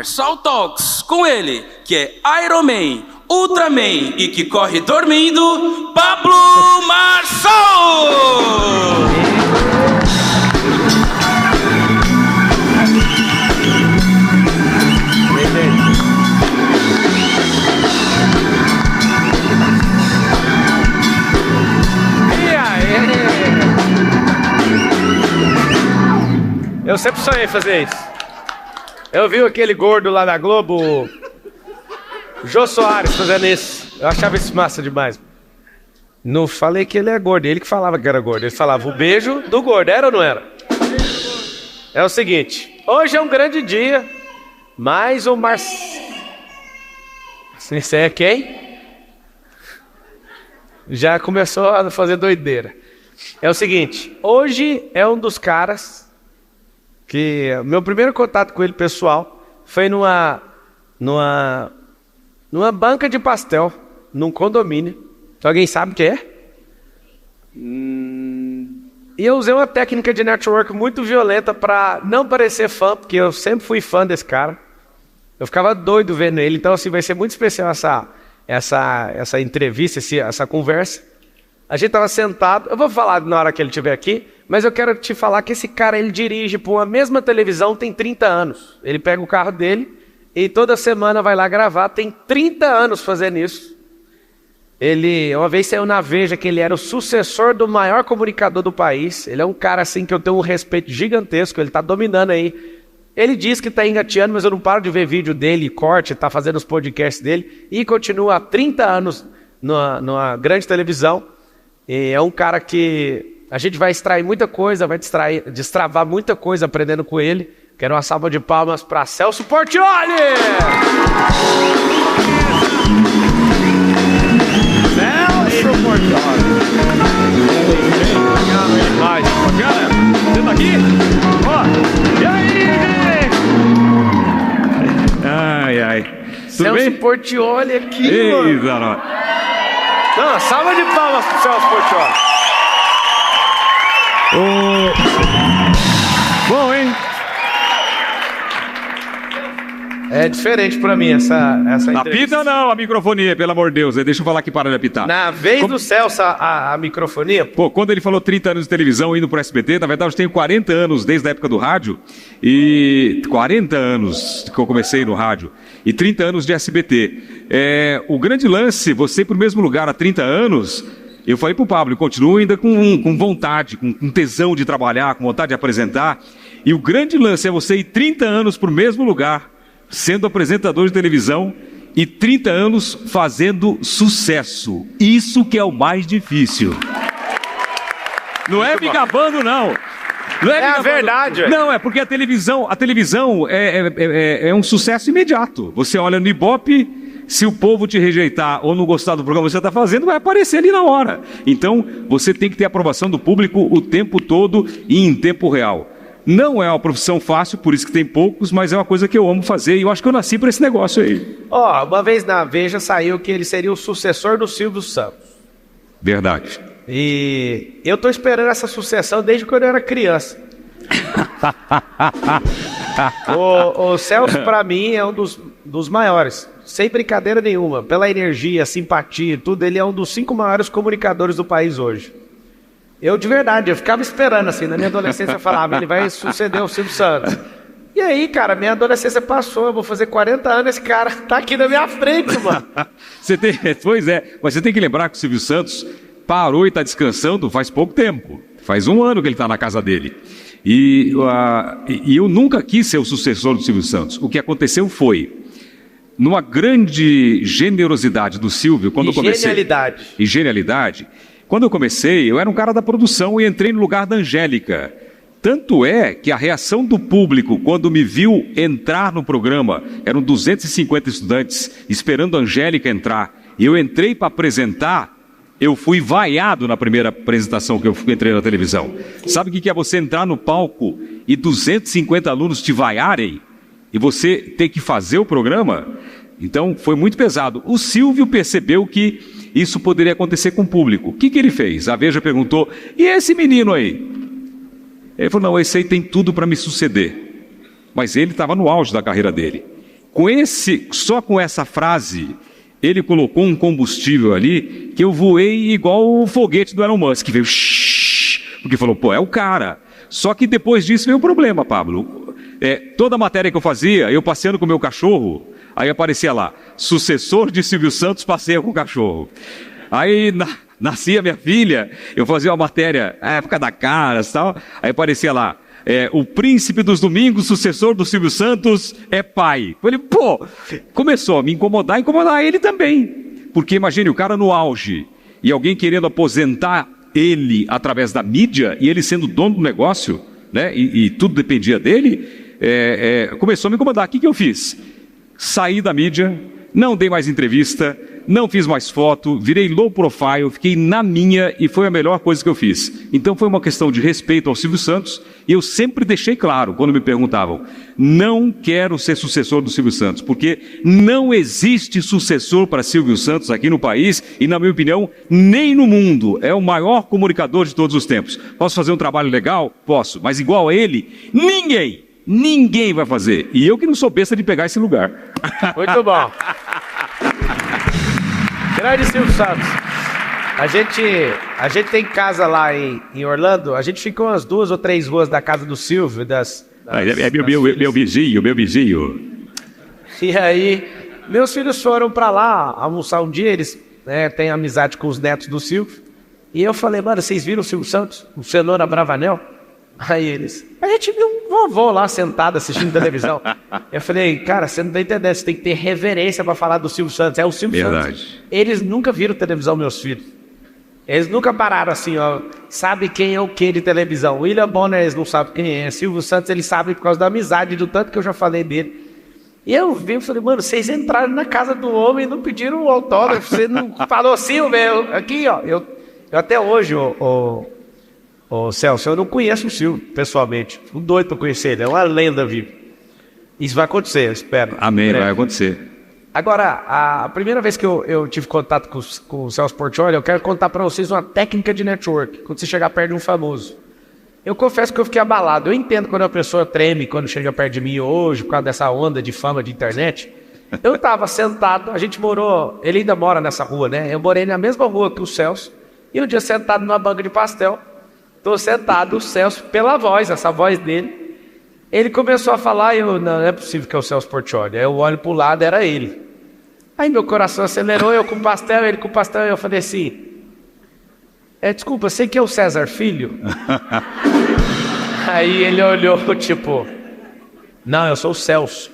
Marçal Talks, com ele, que é Iron Man, Ultraman e que corre dormindo, Pablo Marçal! Eu sempre sonhei fazer isso. Eu vi aquele gordo lá na Globo, Jô Soares, fazendo isso. Eu achava isso massa demais. Não falei que ele é gordo, ele que falava que era gordo. Ele falava o beijo do gordo, era ou não era? É o seguinte, hoje é um grande dia, mas o Esse é quem? Já começou a fazer doideira. É o seguinte, hoje é um dos caras que meu primeiro contato com ele pessoal foi numa banca de pastel, num condomínio. Alguém sabe o que é? E eu usei uma técnica de network muito violenta para não parecer fã, porque eu sempre fui fã desse cara. Eu ficava doido vendo ele, então assim, vai ser muito especial essa entrevista, essa conversa. A gente estava sentado, eu vou falar na hora que ele estiver aqui, mas eu quero te falar que esse cara, ele dirige para uma mesma televisão tem 30 anos. Ele pega o carro dele e toda semana vai lá gravar, tem 30 anos fazendo isso. Ele, uma vez saiu na Veja que ele era o sucessor do maior comunicador do país. Ele é um cara assim que eu tenho um respeito gigantesco, ele está dominando aí. Ele diz que está engateando, mas eu não paro de ver vídeo dele, corte, está fazendo os podcasts dele e continua há 30 anos numa grande televisão. E é um cara que a gente vai extrair muita coisa, vai destravar muita coisa aprendendo com ele. Quero uma salva de palmas para Celso Portiolli! Celso Portiolli! Bacana? Você tá aqui? Ó, e aí, gente? Ai, ai. Tudo Celso bem? Portiolli aqui, Ei, mano. Zanó. Não, salva de palmas pro Celso Portiolli. Bom, hein? É diferente pra mim essa entrevista. Apita ou não a microfonia, pelo amor de Deus. Deixa eu falar que para de apitar. Na vez do Celso, a microfonia... Pô, quando ele falou 30 anos de televisão indo pro SBT, na verdade eu tenho 40 anos desde a época do rádio. E 40 anos que eu comecei no rádio. E 30 anos de SBT. O grande lance, você ir pro mesmo lugar há 30 anos... Eu falei pro Pablo, continua ainda com vontade, com tesão de trabalhar, com vontade de apresentar. E o grande lance é você ir 30 anos pro mesmo lugar, sendo apresentador de televisão e 30 anos fazendo sucesso. Isso que é o mais difícil. Não é me gabando, não. Não É a verdade. Não, é porque a televisão é um sucesso imediato. Você olha no Ibope, se o povo te rejeitar ou não gostar do programa que você está fazendo, vai aparecer ali na hora. Então, você tem que ter a aprovação do público o tempo todo e em tempo real. Não é uma profissão fácil, por isso que tem poucos, mas é uma coisa que eu amo fazer e eu acho que eu nasci para esse negócio aí. Uma vez na Veja saiu que ele seria o sucessor do Silvio Santos. Verdade. E eu tô esperando essa sucessão desde quando eu era criança. O Celso, para mim, é um dos maiores. Sem brincadeira nenhuma. Pela energia, simpatia, tudo, ele é um dos 5 maiores comunicadores do país hoje. Eu, de verdade, eu ficava esperando, assim, na minha adolescência eu falava, ele vai suceder o Silvio Santos. E aí, cara, minha adolescência passou, eu vou fazer 40 anos, esse cara tá aqui na minha frente, mano. Pois é, mas você tem que lembrar que o Silvio Santos parou e está descansando faz pouco tempo. Faz 1 ano que ele está na casa dele. E eu nunca quis ser o sucessor do Silvio Santos. O que aconteceu foi, numa grande generosidade do Silvio, quando eu comecei... Genialidade. Quando eu comecei, eu era um cara da produção e entrei no lugar da Angélica. Tanto é que a reação do público, quando me viu entrar no programa, eram 250 estudantes esperando a Angélica entrar, e eu entrei para apresentar, eu fui vaiado na primeira apresentação que eu entrei na televisão. Sabe o que é você entrar no palco e 250 alunos te vaiarem? E você ter que fazer o programa? Então, foi muito pesado. O Silvio percebeu que isso poderia acontecer com o público. O que ele fez? A Veja perguntou, e esse menino aí? Ele falou, não, esse aí tem tudo para me suceder. Mas ele estava no auge da carreira dele. Só com essa frase, ele colocou um combustível ali que eu voei igual o foguete do Elon Musk, que veio porque falou, pô, é o cara. Só que depois disso veio o problema, Pablo. Toda a matéria que eu fazia, eu passeando com o meu cachorro, aí aparecia lá, sucessor de Silvio Santos passeia com o cachorro. Aí nascia minha filha, eu fazia uma matéria, época da Caras e tal, aí aparecia lá, o príncipe dos domingos, sucessor do Silvio Santos, é pai. Eu falei, pô, começou a me incomodar ele também. Porque imagine o cara no auge, e alguém querendo aposentar ele através da mídia, e ele sendo dono do negócio, né, e tudo dependia dele, começou a me incomodar. O que eu fiz? Saí da mídia, não dei mais entrevista, não fiz mais foto, virei low profile, fiquei na minha e foi a melhor coisa que eu fiz. Então foi uma questão de respeito ao Silvio Santos e eu sempre deixei claro, quando me perguntavam, não quero ser sucessor do Silvio Santos, porque não existe sucessor para Silvio Santos aqui no país e, na minha opinião, nem no mundo. É o maior comunicador de todos os tempos. Posso fazer um trabalho legal? Posso, mas igual a ele, ninguém vai fazer. E eu que não sou besta de pegar esse lugar. Muito bom. Grande Silvio Santos. A gente tem casa lá em Orlando, a gente ficou umas 2 ou 3 ruas da casa do Silvio, meu vizinho. E aí, meus filhos foram pra lá almoçar um dia, eles têm amizade com os netos do Silvio. E eu falei, mano, vocês viram o Silvio Santos? O Cenoura Bravanel? Aí eles, a gente viu um vovô lá sentado assistindo televisão. Eu falei, cara, você não tá entendendo, você tem que ter reverência para falar do Silvio Santos. É o Silvio Santos. Eles nunca viram televisão, meus filhos. Eles nunca pararam assim, ó. Sabe quem é o que de televisão? William Bonner, eles não sabem quem é. Silvio Santos, eles sabem por causa da amizade, do tanto que eu já falei dele. E eu vi, eu falei, mano, vocês entraram na casa do homem e não pediram o autógrafo. Você não falou assim, meu, aqui, ó. Eu até hoje, Ô Celso, eu não conheço o Silvio pessoalmente. Fico doido para conhecer ele, é uma lenda viva. Isso vai acontecer, eu espero. Amém, vai acontecer. Agora, a primeira vez que eu tive contato com o Celso Portiolli, eu quero contar para vocês uma técnica de network, quando você chegar perto de um famoso. Eu confesso que eu fiquei abalado. Eu entendo quando a pessoa treme quando chega perto de mim hoje, por causa dessa onda de fama de internet. Eu estava sentado, a gente morou, ele ainda mora nessa rua, né? Eu morei na mesma rua que o Celso, e um dia sentado numa banca de pastel, estou sentado, o Celso, pela voz, essa voz dele, ele começou a falar, não é possível que é o Celso Portiolli. Aí eu olho para o lado, era ele. Aí meu coração acelerou, eu com pastel, ele com pastel, e eu falei assim, desculpa, sei que é o César Filho? Aí ele olhou, tipo, não, eu sou o Celso.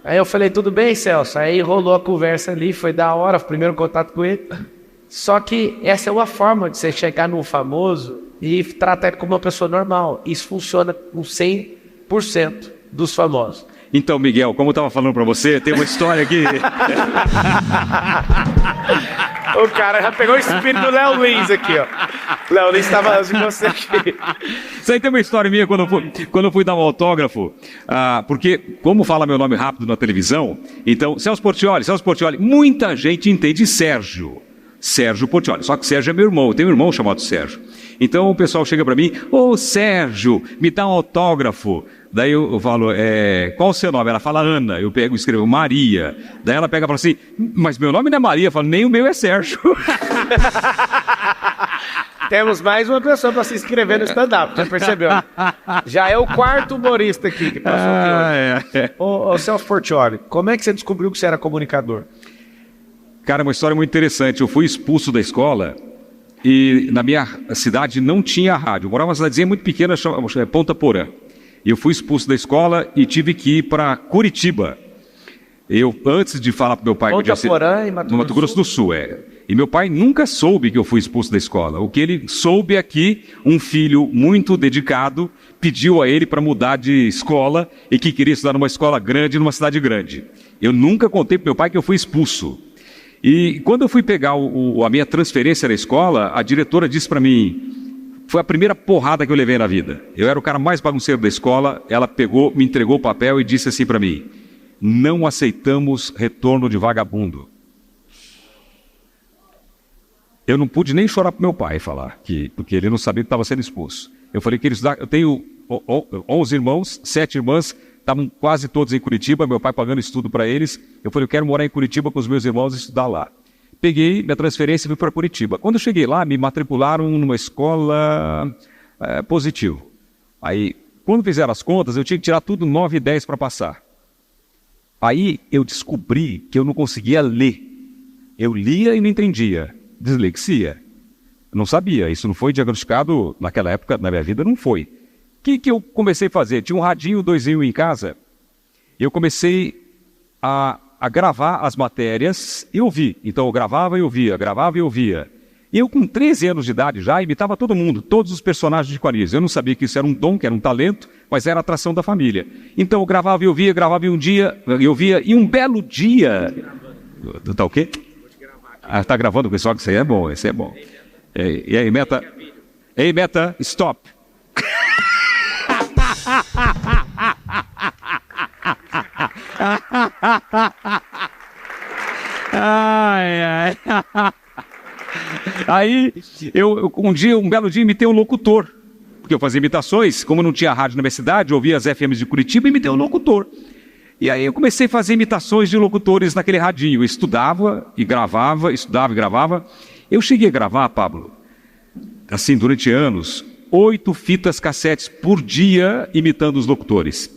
Aí eu falei, tudo bem, Celso? Aí rolou a conversa ali, foi da hora, o primeiro contato com ele. Só que essa é uma forma de você chegar num famoso e tratar ele como uma pessoa normal. Isso funciona com 100% dos famosos. Então, Miguel, como eu estava falando para você, tem uma história aqui. O cara já pegou o espírito do Léo Lins aqui, ó. Léo Lins estava antes de você aqui. Isso aí tem uma história minha quando eu fui dar um autógrafo, porque, como fala meu nome rápido na televisão, então, Celso Portiolli, muita gente entende Sérgio Portiolli, só que Sérgio é meu irmão, eu tenho um irmão chamado Sérgio. Então o pessoal chega para mim, Sérgio, me dá um autógrafo. Daí eu falo, qual o seu nome? Ela fala Ana, eu pego e escrevo Maria. Daí ela pega e fala assim, mas meu nome não é Maria. Eu falo, nem o meu é Sérgio. Temos mais uma pessoa para se inscrever no stand-up, já percebeu? Já é o 4º humorista aqui que passou aqui hoje. Ô Celso Portiolli, como é que você descobriu que você era comunicador? Cara, uma história muito interessante. Eu fui expulso da escola e na minha cidade não tinha rádio. Eu morava numa cidadezinha muito pequena, chamada Ponta Porã. Eu fui expulso da escola e tive que ir para Curitiba. Eu, antes de falar para meu pai... Ponta Porã, no Mato Grosso do Sul, E meu pai nunca soube que eu fui expulso da escola. O que ele soube é que um filho muito dedicado pediu a ele para mudar de escola e que queria estudar numa escola grande, numa cidade grande. Eu nunca contei para meu pai que eu fui expulso. E quando eu fui pegar a minha transferência da escola, a diretora disse para mim, foi a primeira porrada que eu levei na vida. Eu era o cara mais bagunceiro da escola, ela pegou, me entregou o papel e disse assim para mim, não aceitamos retorno de vagabundo. Eu não pude nem chorar para meu pai falar, porque ele não sabia que estava sendo expulso. Eu falei que eu tenho 11 irmãos, 7 irmãs, estavam quase todos em Curitiba, meu pai pagando estudo para eles. Eu falei, eu quero morar em Curitiba com os meus irmãos e estudar lá. Peguei minha transferência e fui para Curitiba. Quando eu cheguei lá, me matricularam numa escola positivo. Aí, quando fizeram as contas, eu tinha que tirar tudo 9 e 10 para passar. Aí eu descobri que eu não conseguia ler. Eu lia e não entendia. Dislexia. Eu não sabia, isso não foi diagnosticado naquela época, na minha vida, não foi. O que eu comecei a fazer? Tinha um radinho 2.0 em casa. Eu comecei a gravar as matérias e ouvir. Então eu gravava e ouvia, gravava e ouvia. Eu com 13 anos de idade já imitava todo mundo, todos os personagens de Quarias. Eu não sabia que isso era um dom, que era um talento, mas era a atração da família. Então eu gravava e ouvia, gravava e um dia, eu ouvia, e um belo dia... Tá o quê? Tá gravando, pessoal, que isso aí é bom, esse é bom. E aí, Meta? Ei, Meta, stop. Aí, um belo dia, imitei um locutor. Porque eu fazia imitações, como não tinha rádio na minha cidade, eu ouvia as FMs de Curitiba e imitei um locutor. E aí eu comecei a fazer imitações de locutores naquele radinho. Eu estudava e gravava, estudava e gravava. Eu cheguei a gravar, Pablo, assim, durante anos, 8 fitas cassetes por dia imitando os locutores.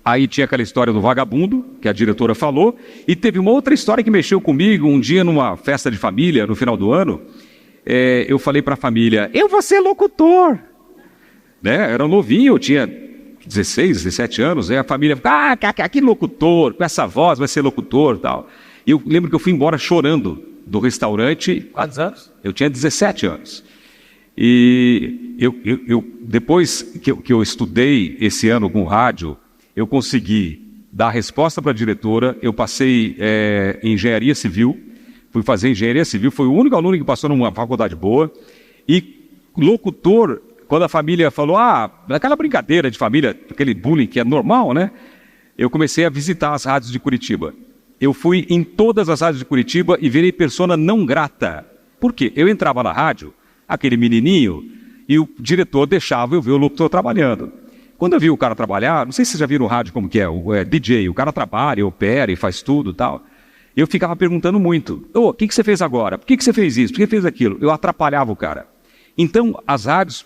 Aí tinha aquela história do vagabundo, que a diretora falou, e teve uma outra história que mexeu comigo. Um dia, numa festa de família, no final do ano, eu falei para a família, eu vou ser locutor. Né? Era novinho, eu tinha 16, 17 anos, aí a família ficava, que locutor, com essa voz vai ser locutor e tal. E eu lembro que eu fui embora chorando do restaurante. Quantos anos? Eu tinha 17 anos. E depois que eu estudei esse ano com rádio, eu consegui dar a resposta para a diretora. Eu passei em engenharia civil, fui fazer engenharia civil, fui o único aluno que passou numa faculdade boa. E locutor, quando a família falou, aquela brincadeira de família, aquele bullying que é normal, né? Eu comecei a visitar as rádios de Curitiba. Eu fui em todas as rádios de Curitiba e virei persona não grata. Por quê? Eu entrava na rádio, aquele menininho, e o diretor deixava eu ver o locutor trabalhando. Quando eu vi o cara trabalhar, não sei se vocês já viram o rádio como que é, o DJ, o cara trabalha, opera e faz tudo e tal. Eu ficava perguntando muito, o que você fez agora? Por que você fez isso? Por que fez aquilo? Eu atrapalhava o cara. Então, as rádios,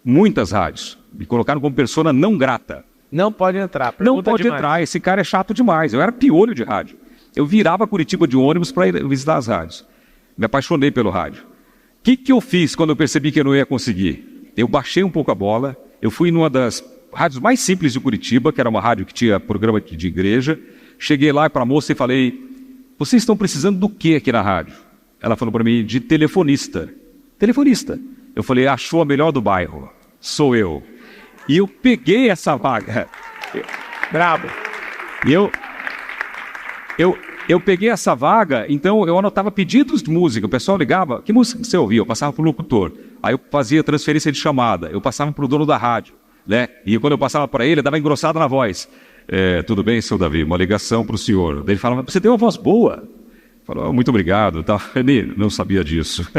muitas rádios, me colocaram como persona não grata. Não pode entrar. Não pode entrar, esse cara é chato demais. Eu era piolho de rádio. Eu virava Curitiba de ônibus para ir visitar as rádios. Me apaixonei pelo rádio. O que eu fiz quando eu percebi que eu não ia conseguir? Eu baixei um pouco a bola, eu fui numa das rádios mais simples de Curitiba, que era uma rádio que tinha programa de igreja. Cheguei lá para a moça e falei, vocês estão precisando do que aqui na rádio? Ela falou para mim, de telefonista. Telefonista. Eu falei, achou a melhor do bairro. Sou eu. E eu peguei essa vaga. Bravo. E eu peguei essa vaga, então eu anotava pedidos de música. O pessoal ligava, que música você ouvia? Eu passava para o locutor. Aí eu fazia transferência de chamada. Eu passava para o dono da rádio. Né? E quando eu passava para ele, eu dava engrossada na voz. Tudo bem, seu Davi? Uma ligação para o senhor. Daí ele falava, você tem uma voz boa. Falou, muito obrigado. Ele não sabia disso.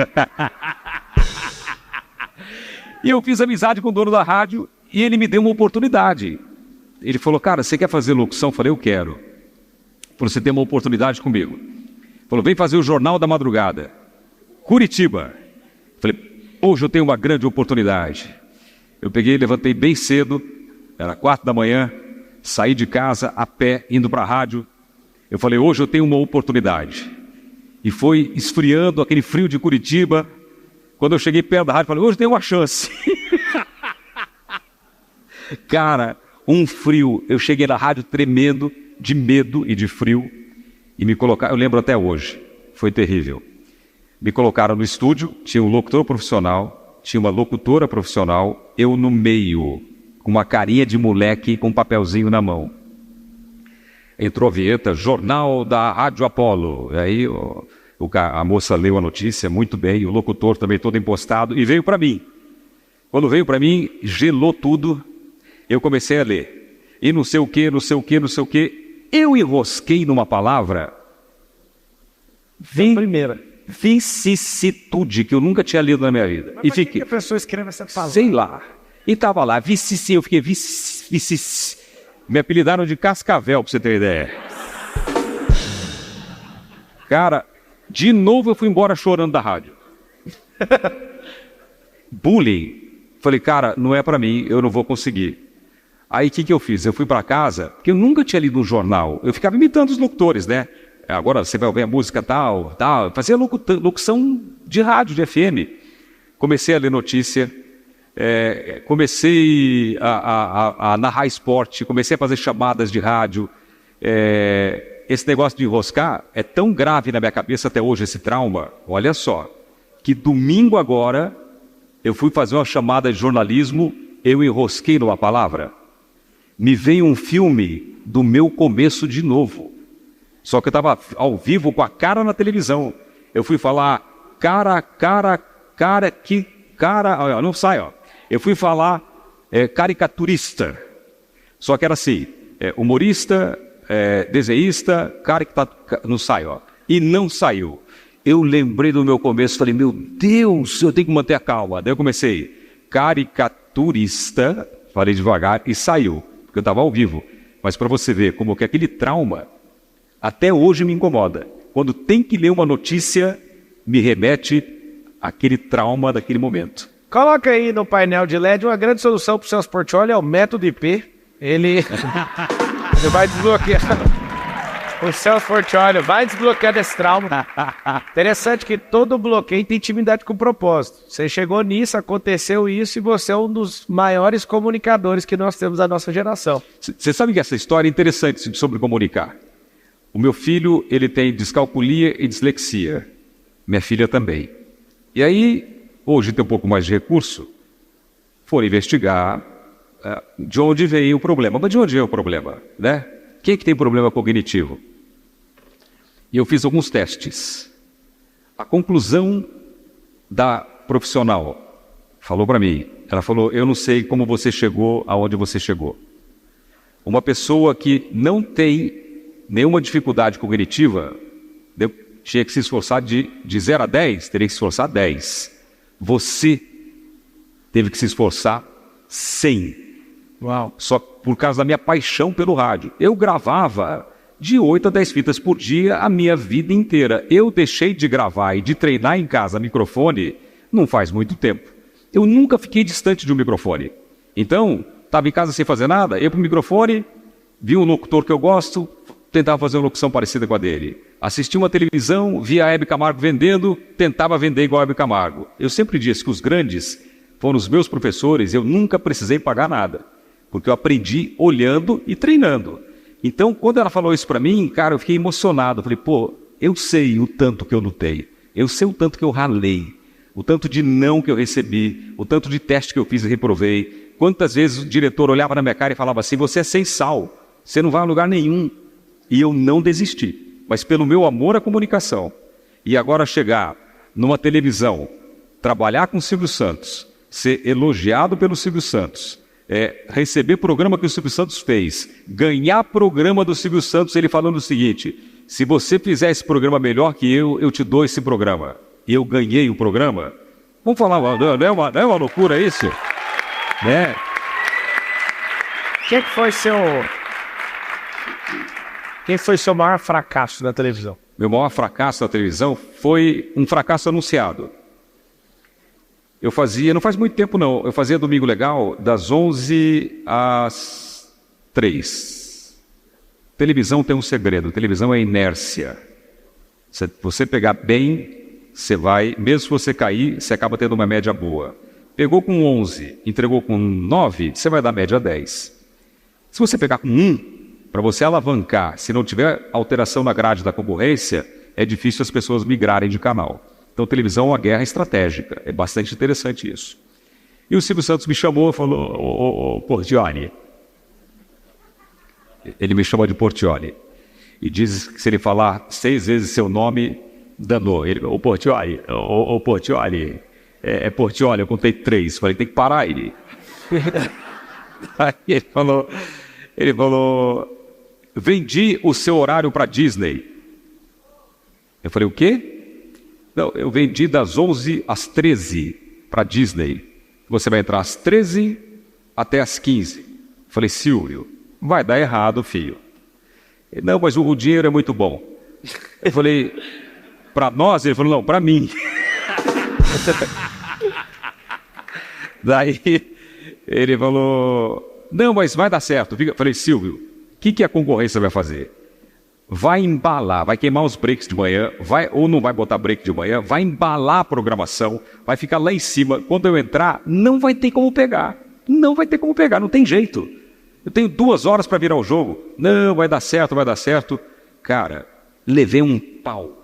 E eu fiz amizade com o dono da rádio e ele me deu uma oportunidade. Ele falou, cara, você quer fazer locução? Eu falei, eu quero. Ele falou, você tem uma oportunidade comigo. Ele falou, vem fazer o Jornal da Madrugada. Curitiba. Eu falei, hoje eu tenho uma grande oportunidade. Eu peguei, levantei bem cedo, era 4 da manhã, saí de casa a pé, indo para a rádio. Eu falei, hoje eu tenho uma oportunidade. E foi esfriando aquele frio de Curitiba. Quando eu cheguei perto da rádio, falei, hoje tem uma chance. Cara, um frio. Eu cheguei na rádio tremendo, de medo e de frio. E me colocaram, eu lembro até hoje, foi terrível. Me colocaram no estúdio, tinha um locutor profissional, tinha uma locutora profissional, eu no meio, com uma carinha de moleque, com um papelzinho na mão. Entrou a vinheta, Jornal da Rádio Apolo. E aí a moça leu a notícia muito bem, o locutor também todo impostado, e veio para mim. Quando veio para mim, gelou tudo, eu comecei a ler. E não sei o que, não sei o que, não sei o que. Eu enrosquei numa palavra, vicissitude, que eu nunca tinha lido na minha vida. Mas e fiquei, que a pessoa escreve essa palavra? Sei lá. E estava lá, eu fiquei Me apelidaram de Cascavel, pra você ter ideia. Cara, de novo eu fui embora chorando da rádio. Bullying. Falei, cara, não é pra mim, eu não vou conseguir. Aí o que eu fiz? Eu fui pra casa, porque eu nunca tinha lido um jornal. Eu ficava imitando os locutores, né? Agora você vai ouvir a música tal. Fazia locução de rádio, de FM. Comecei a ler notícia, comecei a narrar esporte, comecei a fazer chamadas de rádio. Esse negócio de enroscar é tão grave na minha cabeça até hoje, esse trauma. Olha só, que domingo agora eu fui fazer uma chamada de jornalismo, eu enrosquei numa palavra. Me veio um filme do meu começo de novo. Só que eu estava ao vivo com a cara na televisão. Eu fui falar, não sai, ó. Eu fui falar caricaturista. Só que era assim, humorista, desenhista, não sai, ó. E não saiu. Eu lembrei do meu começo, falei, meu Deus, eu tenho que manter a calma. Daí eu comecei, caricaturista, falei devagar e saiu, porque eu estava ao vivo. Mas para você ver como que aquele trauma até hoje me incomoda. Quando tem que ler uma notícia, me remete àquele trauma daquele momento. Coloca aí no painel de LED uma grande solução para o Celso Portiolli, é o método IP. Ele vai desbloquear. O Celso Portiolli vai desbloquear esse trauma. Interessante que todo bloqueio tem intimidade com o propósito. Você chegou nisso, aconteceu isso e você é um dos maiores comunicadores que nós temos da nossa geração. Você sabe que essa história é interessante sobre comunicar. O meu filho, ele tem descalculia e dislexia. Minha filha também. E aí, hoje tem um pouco mais de recurso, foram investigar de onde veio o problema. Mas de onde é o problema, né? Quem é que tem problema cognitivo? E eu fiz alguns testes. A conclusão da profissional falou para mim, ela falou, eu não sei como você chegou aonde você chegou. Uma pessoa que não tem nenhuma dificuldade cognitiva, tinha que se esforçar de 0 a 10, teria que se esforçar 10. Você teve que se esforçar 100. Uau. Só por causa da minha paixão pelo rádio. Eu gravava de 8 a 10 fitas por dia a minha vida inteira. Eu deixei de gravar e de treinar em casa microfone não faz muito tempo. Eu nunca fiquei distante de um microfone. Então, estava em casa sem fazer nada, ia para o microfone, vi um locutor que eu gosto, tentava fazer uma locução parecida com a dele. Assisti uma televisão, via a Hebe Camargo vendendo, tentava vender igual a Hebe Camargo. Eu sempre disse que os grandes foram os meus professores, eu nunca precisei pagar nada, porque eu aprendi olhando e treinando. Então, quando ela falou isso para mim, cara, eu fiquei emocionado. Eu falei, pô, eu sei o tanto que eu lutei, eu sei o tanto que eu ralei, o tanto de não que eu recebi, o tanto de teste que eu fiz e reprovei. Quantas vezes o diretor olhava na minha cara e falava assim, você é sem sal, você não vai a lugar nenhum. E eu não desisti, mas pelo meu amor à comunicação. E agora chegar numa televisão, trabalhar com o Silvio Santos, ser elogiado pelo Silvio Santos, receber programa que o Silvio Santos fez, ganhar programa do Silvio Santos, ele falando o seguinte, se você fizer esse programa melhor que eu te dou esse programa. E eu ganhei o programa. Vamos falar, não é uma loucura isso? Né? Quem foi seu maior fracasso na televisão? Meu maior fracasso na televisão foi um fracasso anunciado. Eu fazia, não faz muito tempo não, eu fazia Domingo Legal das 11 às 3. Televisão tem um segredo, televisão é inércia. Se você pegar bem, você vai, mesmo se você cair, você acaba tendo uma média boa. Pegou com 11, entregou com 9, você vai dar média 10. Se você pegar com 1, para você alavancar, se não tiver alteração na grade da concorrência, é difícil as pessoas migrarem de canal. Então, televisão é uma guerra estratégica. É bastante interessante isso. E o Silvio Santos me chamou e falou, ô Portiolli. Ele me chama de Portiolli. E diz que se ele falar 6 vezes seu nome, danou. Ele, ô Portiolli, ô Portiolli. É Portiolli, eu contei 3. Falei, tem que parar aí. Aí ele falou, vendi o seu horário para Disney. Eu falei, o quê? Não, eu vendi das 11 às 13 para Disney. Você vai entrar às 13 até às 15. Eu falei, Silvio, vai dar errado, filho. Ele, não, mas o dinheiro é muito bom. Eu falei, para nós? Ele falou, não, para mim. Daí ele falou, não, mas vai dar certo. Eu falei, Silvio, o que a concorrência vai fazer? Vai embalar, vai queimar os breaks de manhã, ou não vai botar break de manhã, vai embalar a programação, vai ficar lá em cima. Quando eu entrar, não vai ter como pegar. Não vai ter como pegar, não tem jeito. Eu tenho 2 horas para virar o jogo. Não, vai dar certo, vai dar certo. Cara, levei um pau.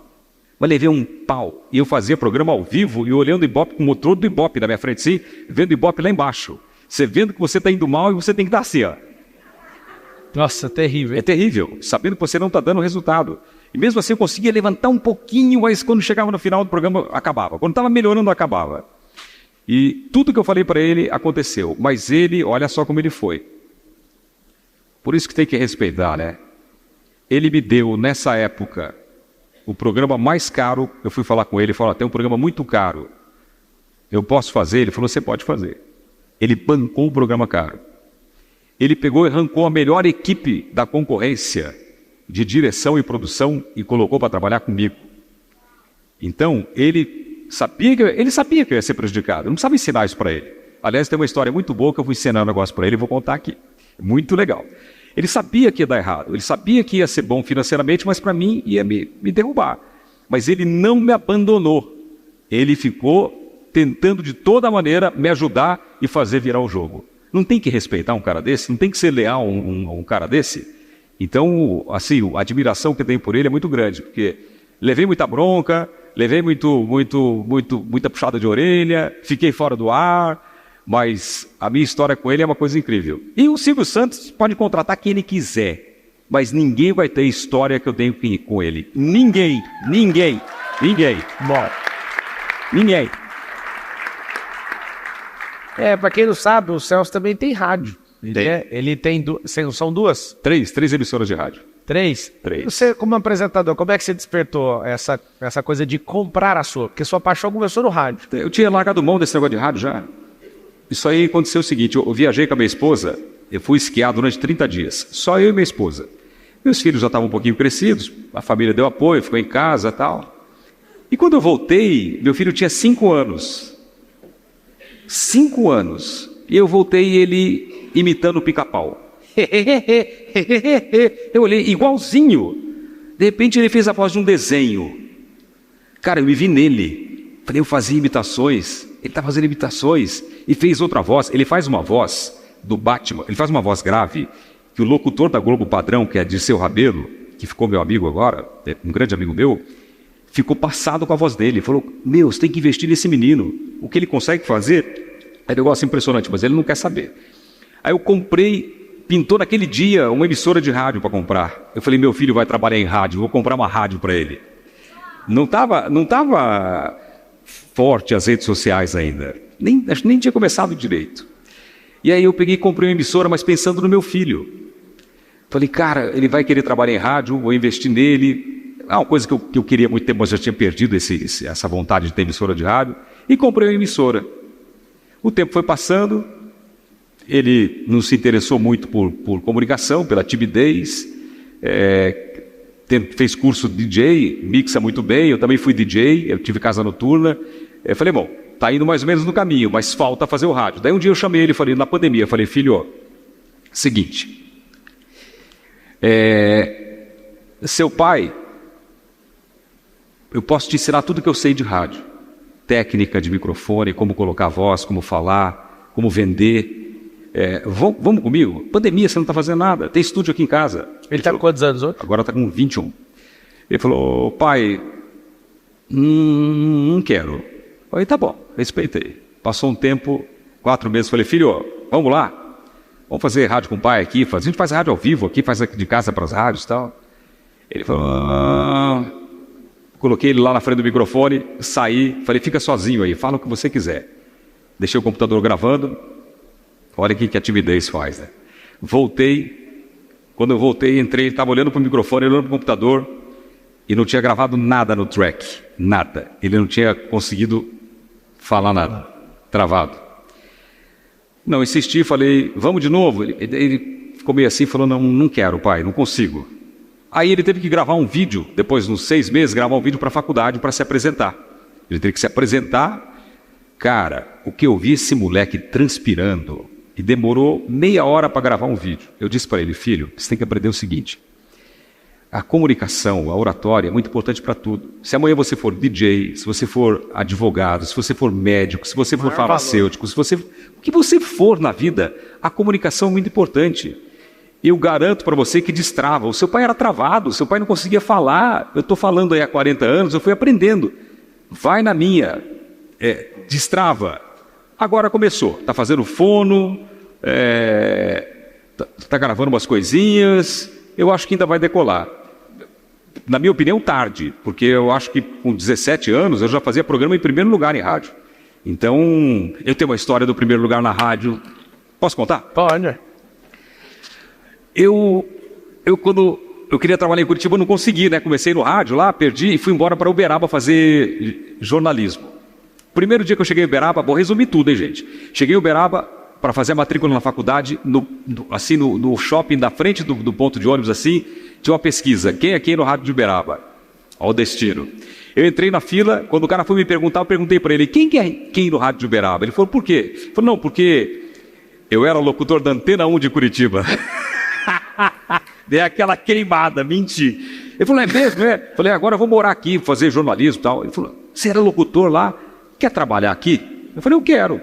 Mas levei um pau. E eu fazia programa ao vivo e olhando o Ibope com o motor do Ibope na minha frente, sim, vendo o Ibope lá embaixo. Você vendo que você está indo mal e você tem que dar assim, ó. Nossa, terrível. É terrível, sabendo que você não está dando resultado. E mesmo assim eu conseguia levantar um pouquinho, mas quando chegava no final do programa, acabava. Quando estava melhorando, acabava. E tudo que eu falei para ele aconteceu. Mas ele, olha só como ele foi. Por isso que tem que respeitar, né? Ele me deu, nessa época, o programa mais caro. Eu fui falar com ele, falou, tem um programa muito caro. Eu posso fazer? Ele falou, você pode fazer. Ele bancou o programa caro. Ele pegou e arrancou a melhor equipe da concorrência de direção e produção e colocou para trabalhar comigo. Então, ele sabia que eu ia ser prejudicado. Eu não precisava ensinar isso para ele. Aliás, tem uma história muito boa que eu vou ensinar um negócio para ele e vou contar aqui. Muito legal. Ele sabia que ia dar errado. Ele sabia que ia ser bom financeiramente, mas para mim ia me derrubar. Mas ele não me abandonou. Ele ficou tentando de toda maneira me ajudar e fazer virar o jogo. Não tem que respeitar um cara desse? Não tem que ser leal a um cara desse? Então, assim, a admiração que eu tenho por ele é muito grande, porque levei muita bronca, levei muita puxada de orelha, fiquei fora do ar, mas a minha história com ele é uma coisa incrível. E o Silvio Santos pode contratar quem ele quiser, mas ninguém vai ter a história que eu tenho com ele. Ninguém. Bom. Ninguém. Pra quem não sabe, o Celso também tem rádio. Ele tem são 2? 3 emissoras de rádio. 3? 3. Você, como apresentador, como é que você despertou essa coisa de comprar a sua? Porque sua paixão começou no rádio. Eu tinha largado mão desse negócio de rádio já. Isso aí aconteceu o seguinte, eu viajei com a minha esposa, eu fui esquiar durante 30 dias, só eu e minha esposa. Meus filhos já estavam um pouquinho crescidos, a família deu apoio, ficou em casa e tal. E quando eu voltei, meu filho tinha 5 anos. 5 anos. E eu voltei ele imitando o Pica-Pau. Eu olhei igualzinho. De repente ele fez a voz de um desenho. Cara, eu me vi nele. Falei, eu fazia imitações. Ele está fazendo imitações. E fez outra voz. Ele faz uma voz do Batman. Ele faz uma voz grave. Que o locutor da Globo Padrão, que é Dirceu Rabelo, que ficou meu amigo agora, um grande amigo meu, ficou passado com a voz dele. Falou, você tem que investir nesse menino. O que ele consegue fazer é um negócio impressionante, mas ele não quer saber. Aí eu comprei, pintou naquele dia uma emissora de rádio para comprar. Eu falei, meu filho vai trabalhar em rádio, vou comprar uma rádio para ele. Não tava forte as redes sociais ainda. Acho que nem tinha começado direito. E aí eu peguei e comprei uma emissora, mas pensando no meu filho. Falei, cara, ele vai querer trabalhar em rádio, vou investir nele. Uma coisa que eu queria há muito tempo, mas já tinha perdido essa vontade de ter emissora de rádio. E comprei uma emissora. O tempo foi passando, ele não se interessou muito por comunicação, pela timidez, fez curso de DJ, mixa muito bem, eu também fui DJ, eu tive casa noturna. Eu falei, bom, tá indo mais ou menos no caminho, mas falta fazer o rádio. Daí um dia eu chamei ele, falei, na pandemia, eu falei, filho, seguinte, seu pai, eu posso te ensinar tudo que eu sei de rádio. Técnica de microfone, como colocar voz, como falar, como vender. Vamos comigo? Pandemia, você não está fazendo nada. Tem estúdio aqui em casa. Ele está com quantos anos hoje? Agora está com 21. Ele falou, pai, não quero. Eu falei, tá bom, respeitei. Passou um tempo, 4 meses, falei, filho, vamos lá. Vamos fazer rádio com o pai aqui. A gente faz rádio ao vivo aqui, faz de casa para as rádios e tal. Ele falou... Coloquei ele lá na frente do microfone, saí, falei, fica sozinho aí, fala o que você quiser. Deixei o computador gravando, olha o que a timidez faz, né? Voltei, quando eu voltei, entrei, ele estava olhando para o microfone, olhando para o computador, e não tinha gravado nada no track, nada. Ele não tinha conseguido falar nada, travado. Não, insisti, falei, vamos de novo. Ele ficou meio assim, falou, não quero, pai, não consigo. Aí ele teve que gravar um vídeo, depois, nos 6 meses, gravar um vídeo para a faculdade para se apresentar. Ele teve que se apresentar. Cara, o que eu vi esse moleque transpirando, e demorou meia hora para gravar um vídeo. Eu disse para ele, filho, você tem que aprender o seguinte, a comunicação, a oratória é muito importante para tudo. Se amanhã você for DJ, se você for advogado, se você for médico, se você for farmacêutico, o que você for na vida, a comunicação é muito importante. Eu garanto para você que destrava. O seu pai era travado, o seu pai não conseguia falar. Eu estou falando aí há 40 anos, eu fui aprendendo. Vai na minha, destrava. Agora começou, está fazendo fono, está gravando umas coisinhas, eu acho que ainda vai decolar. Na minha opinião, tarde, porque eu acho que com 17 anos eu já fazia programa em primeiro lugar em rádio. Então, eu tenho uma história do primeiro lugar na rádio. Posso contar? Pode. Eu quando eu queria trabalhar em Curitiba, eu não consegui, né? Comecei no rádio lá, perdi e fui embora para Uberaba fazer jornalismo. Primeiro dia que eu cheguei em Uberaba, vou resumir tudo, hein, gente? Cheguei em Uberaba para fazer a matrícula na faculdade, no shopping da frente do ponto de ônibus, assim, tinha uma pesquisa. Quem é quem no rádio de Uberaba? Ao destino. Eu entrei na fila, quando o cara foi me perguntar, eu perguntei para ele, quem que é quem no rádio de Uberaba? Ele falou, por quê? Ele falou, não, porque eu era locutor da Antena 1 de Curitiba. Dei aquela queimada, menti. Ele falou, é mesmo, é? Eu falei, agora eu vou morar aqui, fazer jornalismo e tal. Ele falou, você era locutor lá? Quer trabalhar aqui? Eu falei, eu quero.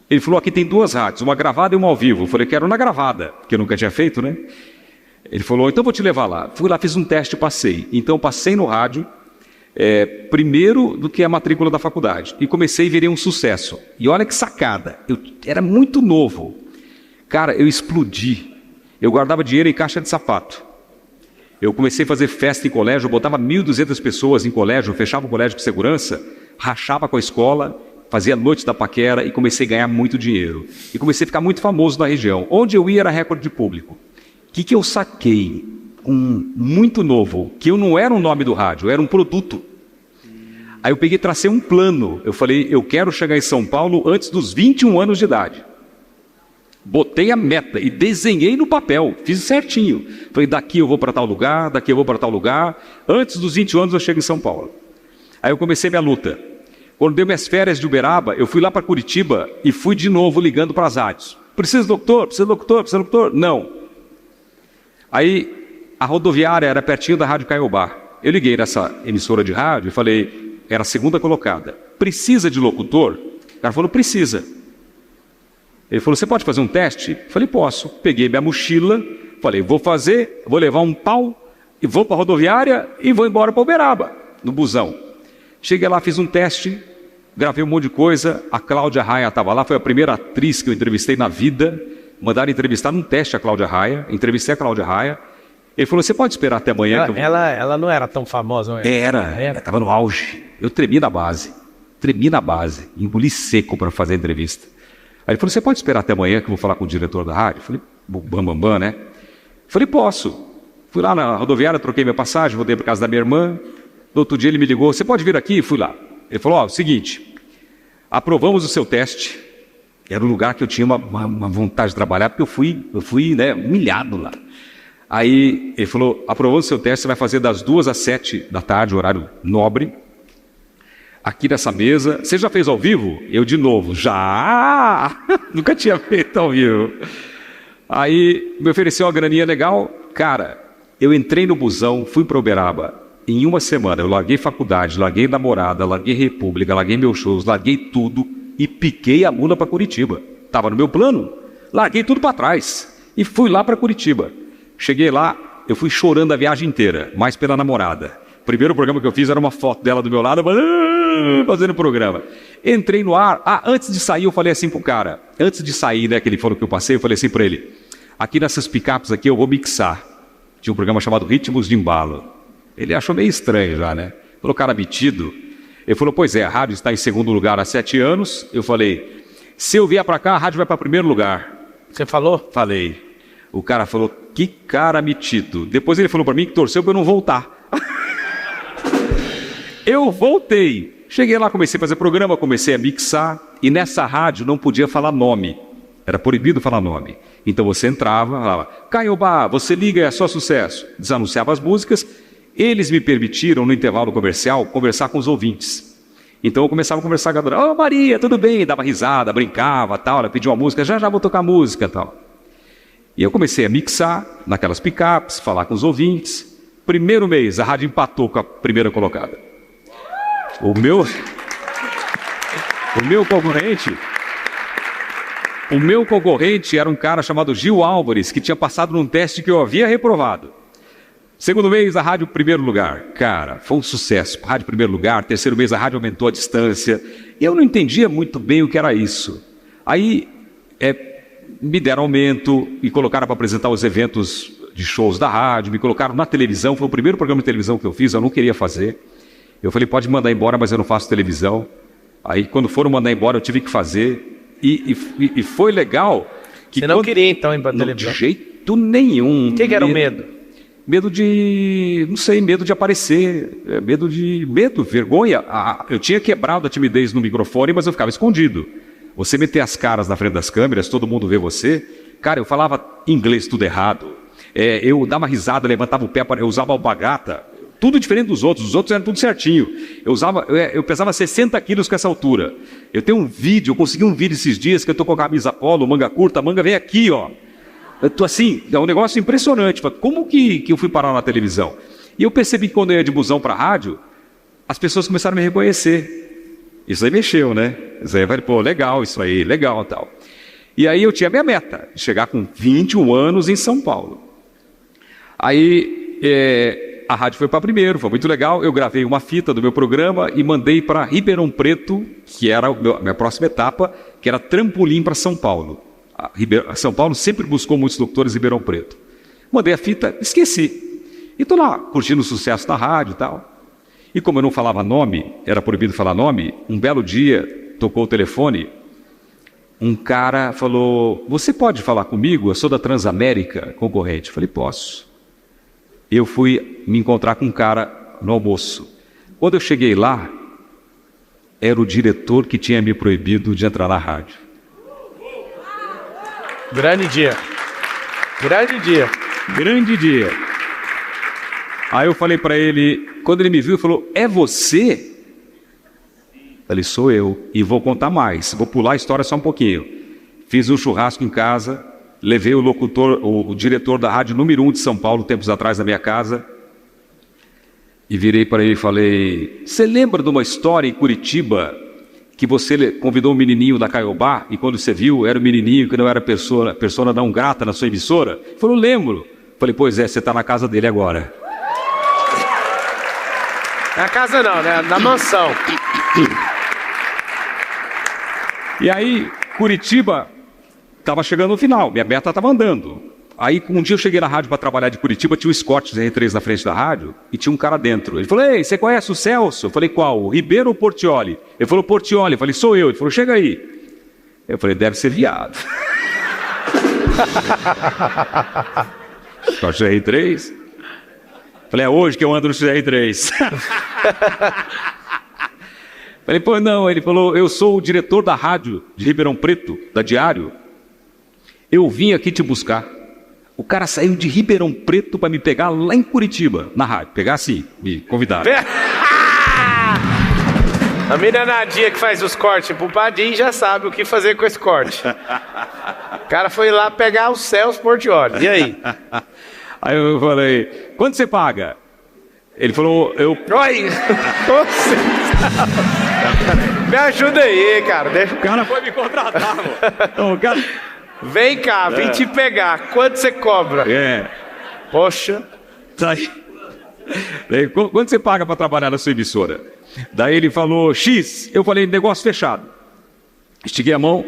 Ele falou, aqui tem 2 rádios, uma gravada e uma ao vivo. Eu falei, quero na gravada, que eu nunca tinha feito, né? Ele falou, então vou te levar lá. Fui lá, fiz um teste e passei. Então passei no rádio, primeiro do que a matrícula da faculdade. E comecei e virei um sucesso. E olha que sacada, eu era muito novo. Cara, eu explodi. Eu guardava dinheiro em caixa de sapato. Eu comecei a fazer festa em colégio, eu botava 1.200 pessoas em colégio, fechava o colégio com segurança, rachava com a escola, fazia noite da paquera e comecei a ganhar muito dinheiro. E comecei a ficar muito famoso na região. Onde eu ia era recorde de público. O que eu saquei muito novo? Que eu não era um nome do rádio, eu era um produto. Aí eu peguei e tracei um plano. Eu falei, eu quero chegar em São Paulo antes dos 21 anos de idade. Botei a meta e desenhei no papel, fiz certinho. Falei, daqui eu vou para tal lugar, daqui eu vou para tal lugar. Antes dos 21 anos eu chego em São Paulo. Aí eu comecei minha luta. Quando deu minhas férias de Uberaba, eu fui lá para Curitiba e fui de novo ligando para as rádios. Precisa de locutor? Precisa de locutor? Precisa de locutor? Não. Aí a rodoviária era pertinho da Rádio Caiobá. Eu liguei nessa emissora de rádio e falei, era a segunda colocada. Precisa de locutor? O cara falou, precisa. Ele falou, você pode fazer um teste? Eu falei, posso. Peguei minha mochila, falei, vou levar um pau, e vou para a rodoviária e vou embora para Uberaba, no busão. Cheguei lá, fiz um teste, gravei um monte de coisa, a Cláudia Raia estava lá, foi a primeira atriz que eu entrevistei na vida, mandaram entrevistar num teste a Cláudia Raia, entrevistei a Cláudia Raia, ele falou, você pode esperar até amanhã? Ela não era tão famosa, não era? Ela estava no auge, eu tremi na base, engoli seco para fazer a entrevista. Aí ele falou, você pode esperar até amanhã que eu vou falar com o diretor da rádio? Eu falei, bam, né? Eu falei, posso. Fui lá na rodoviária, troquei minha passagem, voltei para casa da minha irmã. No outro dia ele me ligou, você pode vir aqui? Fui lá. Ele falou, seguinte, aprovamos o seu teste. Era um lugar que eu tinha uma vontade de trabalhar, porque eu fui né, humilhado lá. Aí ele falou, aprovamos o seu teste, você vai fazer das 2 às 7 da tarde, horário nobre. Aqui nessa mesa, você já fez ao vivo? Eu de novo, já! Nunca tinha feito ao vivo. Aí me ofereceu uma graninha legal. Cara, eu entrei no busão, fui para Uberaba. Em uma semana eu larguei faculdade, larguei namorada, larguei República, larguei meus shows, larguei tudo e piquei a mula para Curitiba. Estava no meu plano, larguei tudo para trás e fui lá para Curitiba. Cheguei lá, eu fui chorando a viagem inteira, mais pela namorada. O primeiro programa que eu fiz era uma foto dela do meu lado, fazendo programa. Entrei no ar, antes de sair eu falei assim pro cara, antes de sair, né, que ele falou que eu passei, eu falei assim para ele, aqui nessas picapes aqui eu vou mixar. Tinha um programa chamado Ritmos de Embalo. Ele achou meio estranho já, né? Falou, cara metido. Ele falou, pois é, a rádio está em segundo lugar há 7 anos. Eu falei, se eu vier para cá, a rádio vai para primeiro lugar. Você falou? Falei. O cara falou, que cara metido. Depois ele falou para mim que torceu para eu não voltar. Eu voltei. Cheguei lá, comecei a fazer programa, comecei a mixar. E nessa rádio não podia falar nome. Era proibido falar nome. Então você entrava, falava, Caiobá, você liga, é só sucesso. Desanunciava as músicas. Eles me permitiram, no intervalo comercial, conversar com os ouvintes. Então eu começava a conversar com a dona, Maria, tudo bem? Dava risada, brincava, tal. Ela pediu uma música, já vou tocar música, tal. E eu comecei a mixar naquelas picapes, falar com os ouvintes. Primeiro mês, a rádio empatou com a primeira colocada. O meu concorrente era um cara chamado Gil Álvares, que tinha passado num teste que eu havia reprovado. Segundo mês, a rádio primeiro lugar. Cara, foi um sucesso. Rádio primeiro lugar. Terceiro mês, a rádio aumentou a distância. Eu não entendia muito bem o que era isso. Aí, me deram aumento, me colocaram para apresentar os eventos de shows da rádio, me colocaram na televisão. Foi o primeiro programa de televisão que eu fiz, eu não queria fazer. Eu falei, pode mandar embora, mas eu não faço televisão. Aí, quando foram mandar embora, eu tive que fazer. E foi legal. Você não queria, então, ir para televisão? De jeito nenhum. O que era o medo? Medo de, não sei, medo de aparecer, medo, vergonha. Eu tinha quebrado a timidez no microfone, mas eu ficava escondido. Você meter as caras na frente das câmeras, todo mundo vê você. Cara, eu falava inglês tudo errado. Eu dava risada, levantava o pé, eu usava alpargata. Tudo diferente dos outros. Os outros eram tudo certinho. Eu pesava 60 quilos com essa altura. Eu tenho um vídeo, eu consegui um vídeo esses dias que eu tô com a camisa polo, manga curta, a manga vem aqui, ó. Eu tô assim, é um negócio impressionante. Como que eu fui parar na televisão? E eu percebi que quando eu ia de busão para a rádio, as pessoas começaram a me reconhecer. Isso aí mexeu, né? Isso aí, pô, legal isso aí, legal tal. E aí eu tinha minha meta, de chegar com 21 anos em São Paulo. Aí a rádio foi para primeiro, foi muito legal. Eu gravei uma fita do meu programa e mandei para Ribeirão Preto, que era a minha próxima etapa, que era trampolim para São Paulo. São Paulo sempre buscou muitos locutores em Ribeirão Preto. Mandei a fita, esqueci. E estou lá, curtindo o sucesso da rádio e tal. E como eu não falava nome, era proibido falar nome, um belo dia, tocou o telefone, um cara falou, você pode falar comigo? Eu sou da Transamérica, concorrente. Eu falei, posso. Eu fui me encontrar com um cara no almoço. Quando eu cheguei lá, era o diretor que tinha me proibido de entrar na rádio. Grande dia. Grande dia. Grande dia. Aí eu falei para ele, quando ele me viu, ele falou, é você? Eu falei, sou eu. E vou contar mais. Vou pular a história só um pouquinho. Fiz um churrasco em casa, levei o locutor, o diretor da rádio número 1 de São Paulo, tempos atrás, na minha casa, e virei para ele e falei, você lembra de uma história em Curitiba que você convidou um menininho da Caiobá e quando você viu, era um menininho que não era persona não grata na sua emissora? Ele falou, lembro. Falei, pois é, você está na casa dele agora. Na casa não, né? Na mansão. E aí, Curitiba estava chegando no final, minha meta estava andando. Aí, um dia eu cheguei na rádio para trabalhar de Curitiba, tinha um Escort R3 na frente da rádio e tinha um cara dentro. Ele falou, ei, você conhece o Celso? Eu falei, qual? O Ribeiro ou Portioli? Ele falou, Portioli. Eu falei, sou eu. Ele falou, chega aí. Eu falei, deve ser viado. Escort R3? Falei, é hoje que eu ando no XR3. Falei, pô, não. Ele falou, eu sou o diretor da rádio de Ribeirão Preto, da Diário. Eu vim aqui te buscar. O cara saiu de Ribeirão Preto para me pegar lá em Curitiba, na rádio. Pegar assim, me convidaram. A menina Nadia que faz os cortes pro Padim já sabe o que fazer com esse corte. O cara foi lá pegar o Celso Portioli. E aí? Aí eu falei, quanto você paga? Ele falou, Oi! Me ajuda aí, cara. Deixa... O cara foi me contratar, mano. Então, o cara... Vem cá, vim te pegar. Quanto você cobra? Poxa. Tá aí. Quanto você paga para trabalhar na sua emissora? Daí ele falou, X. Eu falei, negócio fechado. Estiguei a mão,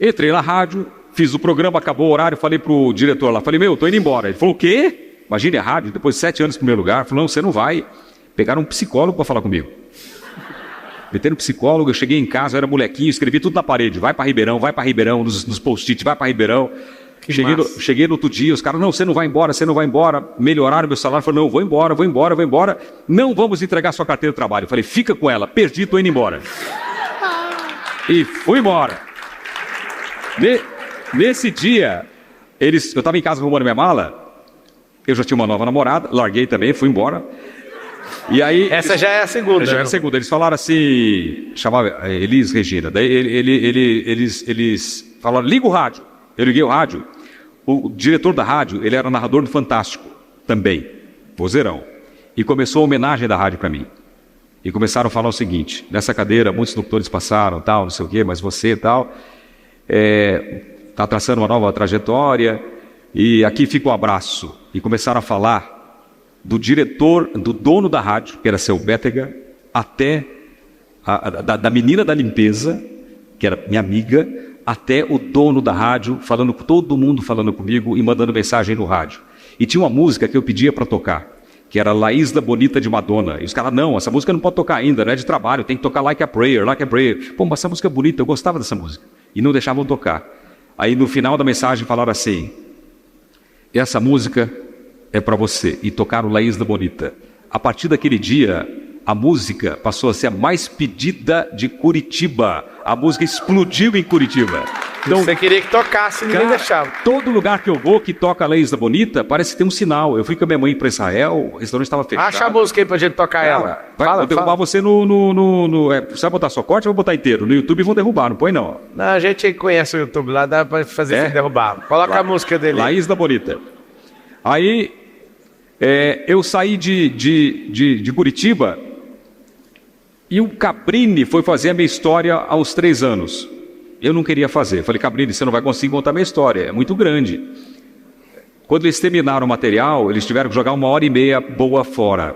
entrei na rádio, fiz o programa, acabou o horário, falei pro diretor lá, falei, tô indo embora. Ele falou, o quê? Imagine a rádio, depois de 7 anos em primeiro lugar. Falou, não, você não vai. Pegaram um psicólogo para falar comigo. Meteram um psicólogo, eu cheguei em casa, eu era molequinho, escrevi tudo na parede. Vai para Ribeirão, nos post-it, vai para Ribeirão. Cheguei no outro dia, os caras, não, você não vai embora. Melhoraram meu salário, falaram, não, vou embora. Não vamos entregar sua carteira de trabalho. Eu falei, fica com ela, perdi, tô indo embora. E fui embora. Nesse dia, eu estava em casa arrumando minha mala, eu já tinha uma nova namorada, larguei também, fui embora. E aí, Essa já é a segunda. já é a segunda. Eles falaram assim, chamava Elis Regina. Daí eles falaram, liga o rádio. Eu liguei o rádio. O diretor da rádio, ele era narrador do Fantástico também, vozeirão. E começou a homenagem da rádio para mim. E começaram a falar o seguinte: nessa cadeira muitos locutores passaram, tal, não sei o quê, mas você tal está traçando uma nova trajetória. E aqui fica um abraço. E começaram a falar do diretor, do dono da rádio, que era seu Bétega, até da menina da limpeza, que era minha amiga, até o dono da rádio, falando com todo mundo, falando comigo e mandando mensagem no rádio. E tinha uma música que eu pedia para tocar, que era La Isla Bonita de Madonna. E os caras, não, essa música não pode tocar ainda, não é de trabalho, tem que tocar Like a Prayer, Like a Prayer. Pô, mas essa música é bonita, eu gostava dessa música. E não deixavam tocar. Aí no final da mensagem falaram assim: essa música é para você. E tocaram La Isla Bonita. A partir daquele dia, a música passou a ser a mais pedida de Curitiba. A música explodiu em Curitiba. Então, você queria que tocasse, ninguém deixava. Todo lugar que eu vou que toca La Isla Bonita, parece que tem um sinal. Eu fui com a minha mãe para Israel, o restaurante estava fechado. Acha a música aí pra gente tocar ela. Vou derrubar você você vai botar só corte ou vou botar inteiro? No YouTube vão derrubar, não põe não. Não, a gente conhece o YouTube lá, dá pra fazer sem derrubar. Coloca a música dele. La Isla Bonita. Aí, eu saí de Curitiba e o Cabrini foi fazer a minha história aos 3 anos. Eu não queria fazer. Falei, Cabrini, você não vai conseguir contar minha história, é muito grande. Quando eles terminaram o material, eles tiveram que jogar 1h30 boa fora.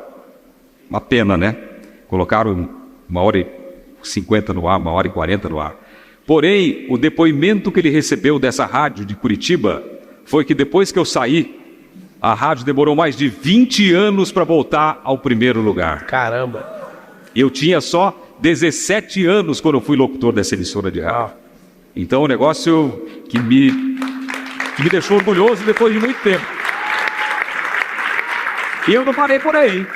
Uma pena, né? Colocaram 1h50 no ar, 1h40 no ar. Porém, o depoimento que ele recebeu dessa rádio de Curitiba foi que depois que eu saí, a rádio demorou mais de 20 anos para voltar ao primeiro lugar. Caramba. Eu tinha só 17 anos quando eu fui locutor dessa emissora de rádio. Então, um negócio que me deixou orgulhoso depois de muito tempo. E eu não parei por aí.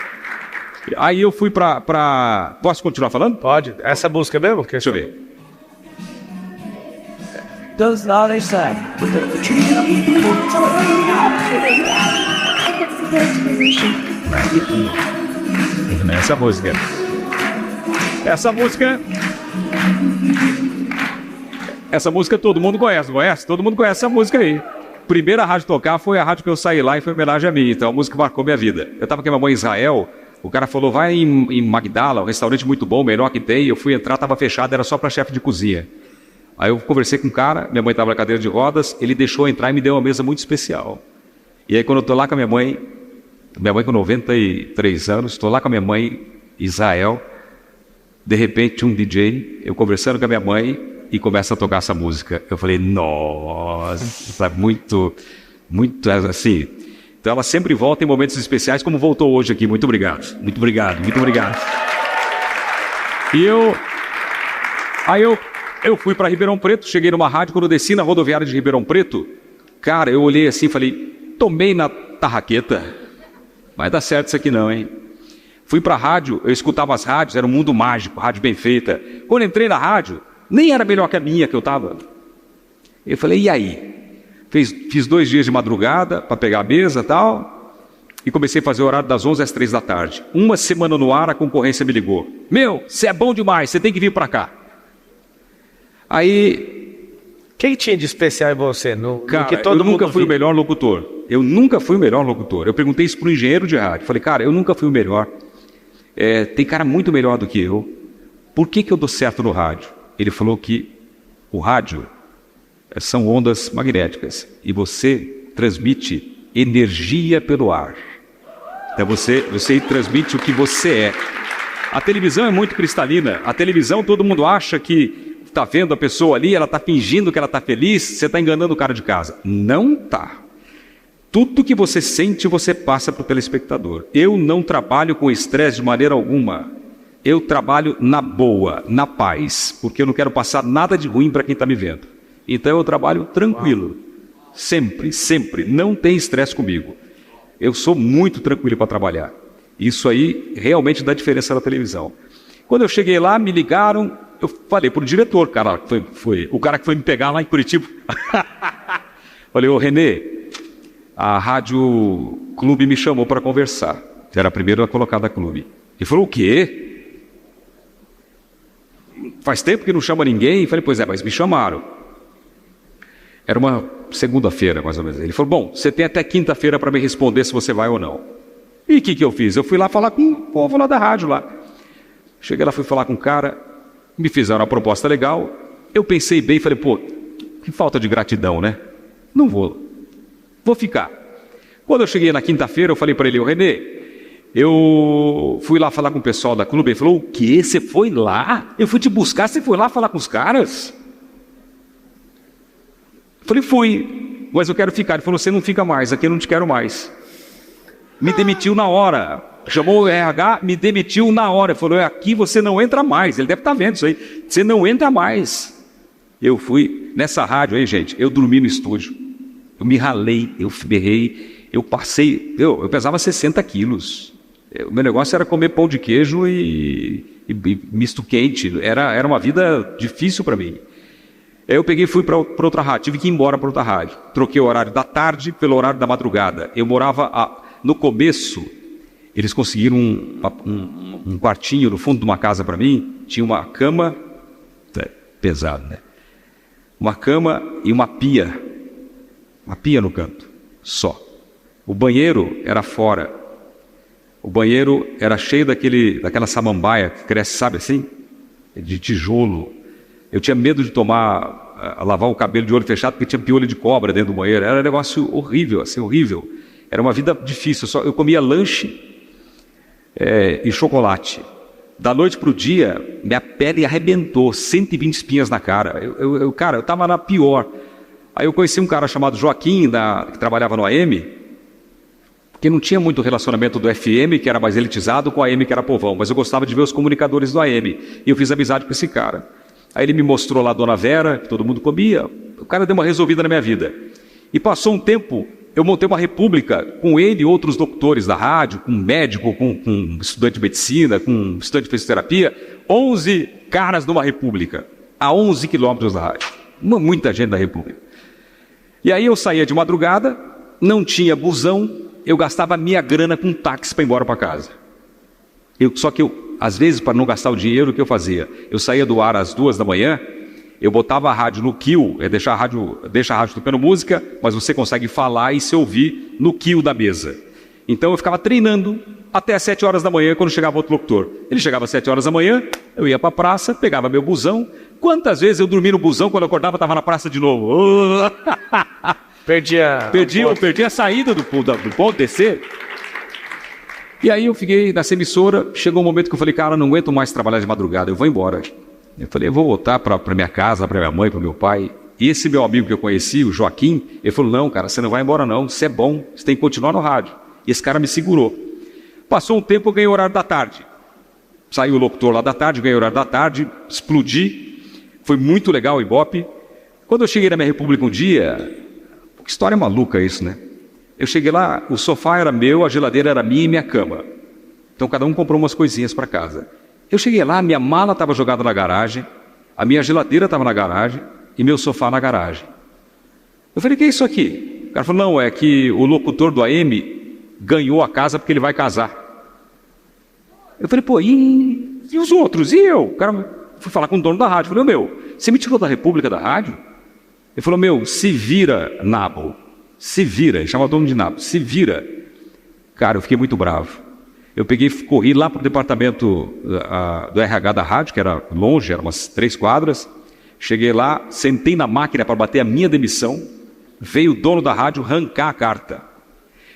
Aí eu fui para... Posso continuar falando? Pode. Essa música mesmo? Deixa eu ver. Does not a say. Essa música. Essa música todo mundo conhece, não conhece? Todo mundo conhece essa música aí. Primeira rádio tocar foi a rádio que eu saí lá e foi homenagem a mim. Então a música marcou minha vida. Eu estava com a minha mãe em Israel, o cara falou, vai em Magdala, um restaurante muito bom, melhor que tem. Eu fui entrar, estava fechado, era só para chefe de cozinha. Aí eu conversei com um cara, minha mãe estava na cadeira de rodas, ele deixou eu entrar e me deu uma mesa muito especial. E aí quando eu estou lá com a minha mãe com 93 anos, estou lá com a minha mãe em Israel, de repente um DJ, eu conversando com a minha mãe, e começa a tocar essa música. Eu falei, nossa, muito assim. Então ela sempre volta em momentos especiais, como voltou hoje aqui. Muito obrigado, muito obrigado, muito obrigado. E aí eu fui para Ribeirão Preto, cheguei numa rádio, quando eu desci na rodoviária de Ribeirão Preto, cara, eu olhei assim e falei, tomei na tarraqueta. Vai dar certo isso aqui não, hein? Fui para a rádio, eu escutava as rádios, era um mundo mágico, rádio bem feita. Quando entrei na rádio, nem era melhor que a minha que eu estava. Eu falei, e aí? Fiz 2 dias de madrugada para pegar a mesa e tal, e comecei a fazer o horário das 11 às 3 da tarde. Uma semana no ar, a concorrência me ligou. Meu, você é bom demais, você tem que vir para cá. Aí... Quem tinha de especial em você? Cara, eu nunca fui o melhor locutor. Eu nunca fui o melhor locutor. Eu perguntei isso para o engenheiro de rádio. Falei, cara, eu nunca fui o melhor. Tem cara muito melhor do que eu. Por que eu dou certo no rádio? Ele falou que o rádio são ondas magnéticas e você transmite energia pelo ar. Então você transmite o que você é. A televisão é muito cristalina. A televisão, todo mundo acha que está vendo a pessoa ali, ela está fingindo que ela está feliz, você está enganando o cara de casa. Não está. Tudo que você sente, você passa para o telespectador. Eu não trabalho com estresse de maneira alguma. Eu trabalho na boa, na paz, porque eu não quero passar nada de ruim para quem está me vendo. Então eu trabalho tranquilo, sempre, sempre, não tem estresse comigo. Eu sou muito tranquilo para trabalhar. Isso aí realmente dá diferença na televisão. Quando eu cheguei lá, me ligaram, eu falei pro diretor, cara, foi o cara que foi me pegar lá em Curitiba. Falei, ô Renê, a Rádio Clube me chamou para conversar. Era a primeira colocada da Clube. Ele falou, o quê? Faz tempo que não chama ninguém? Falei, pois é, mas me chamaram. Era uma segunda-feira, mais ou menos. Ele falou, bom, você tem até quinta-feira para me responder se você vai ou não. E o que eu fiz? Eu fui lá falar com o povo lá da rádio lá. Cheguei lá, fui falar com o cara, me fizeram uma proposta legal. Eu pensei bem, falei, pô, que falta de gratidão, né? Não vou ficar. Quando eu cheguei na quinta-feira, eu falei para ele, ô Renê, eu fui lá falar com o pessoal da Clube. Ele falou, o quê? Você foi lá? Eu fui te buscar, você foi lá falar com os caras? Eu falei, fui, mas eu quero ficar. Ele falou, você não fica mais, aqui eu não te quero mais. Me demitiu na hora. Chamou o RH, me demitiu na hora. Ele falou, aqui você não entra mais. Ele deve estar vendo isso aí. Você não entra mais. Eu fui nessa rádio aí, gente, eu dormi no estúdio. Eu me ralei, eu berrei, eu passei, eu pesava 60 quilos. O meu negócio era comer pão de queijo e misto quente. Era uma vida difícil para mim. Aí eu peguei e fui para outra rádio, tive que ir embora para outra rádio. Troquei o horário da tarde pelo horário da madrugada. Eu morava, no começo, eles conseguiram um quartinho no fundo de uma casa para mim. Tinha uma cama, pesado, né? Uma cama e uma pia no canto, só. O banheiro era fora. O banheiro era cheio daquela samambaia que cresce, sabe assim? De tijolo. Eu tinha medo de lavar o cabelo de olho fechado porque tinha piolho de cobra dentro do banheiro. Era um negócio horrível, assim, horrível. Era uma vida difícil. Eu comia lanche e chocolate. Da noite para o dia, minha pele arrebentou, 120 espinhas na cara. Cara, eu estava na pior. Aí eu conheci um cara chamado Joaquim, que trabalhava no AM, que não tinha muito relacionamento do FM, que era mais elitizado, com o AM, que era povão. Mas eu gostava de ver os comunicadores do AM. E eu fiz amizade com esse cara. Aí ele me mostrou lá a Dona Vera, que todo mundo comia. O cara deu uma resolvida na minha vida. E passou um tempo, eu montei uma república com ele e outros doutores da rádio, com um médico, com um estudante de medicina, com um estudante de fisioterapia. 11 caras numa república, a 11 quilômetros da rádio. Muita gente da república. E aí eu saía de madrugada, não tinha busão, eu gastava minha grana com táxi para ir embora para casa. Só que às vezes, para não gastar o dinheiro, o que eu fazia? Eu saía do ar às 2 da manhã, eu botava a rádio no kill, deixa a rádio tocando música, mas você consegue falar e se ouvir no kill da mesa. Então eu ficava treinando até às 7 horas da manhã, quando chegava outro locutor. Ele chegava às 7 horas da manhã, eu ia para a praça, pegava meu busão. Quantas vezes eu dormi no busão, quando eu acordava estava na praça de novo. Perdi a saída do ponto, descer. E aí eu fiquei nessa emissora, chegou um momento que eu falei, cara, não aguento mais trabalhar de madrugada, eu vou embora. Eu falei, eu vou voltar para minha casa, para minha mãe, para meu pai. E esse meu amigo que eu conheci, o Joaquim, ele falou, não, cara, você não vai embora não, você é bom, você tem que continuar no rádio. E esse cara me segurou. Passou um tempo, eu ganhei o horário da tarde. Saiu o locutor lá da tarde, ganhei o horário da tarde, explodi. Foi muito legal o Ibope. Quando eu cheguei na minha república um dia, que história maluca isso, né? Eu cheguei lá, o sofá era meu, a geladeira era minha e minha cama. Então cada um comprou umas coisinhas para casa. Eu cheguei lá, minha mala estava jogada na garagem, a minha geladeira estava na garagem e meu sofá na garagem. Eu falei, o que é isso aqui? O cara falou, não, é que o locutor do AM ganhou a casa porque ele vai casar. Eu falei, pô, e os outros? E eu? O cara foi falar com o dono da rádio. Eu falei, você me tirou da República da rádio? Ele falou, se vira, Nabo. Se vira, ele chama o dono de Nabo, se vira. Cara, eu fiquei muito bravo. Eu corri lá para o departamento do RH da rádio, que era longe, eram umas 3 quadras. Cheguei lá, sentei na máquina para bater a minha demissão. Veio o dono da rádio arrancar a carta.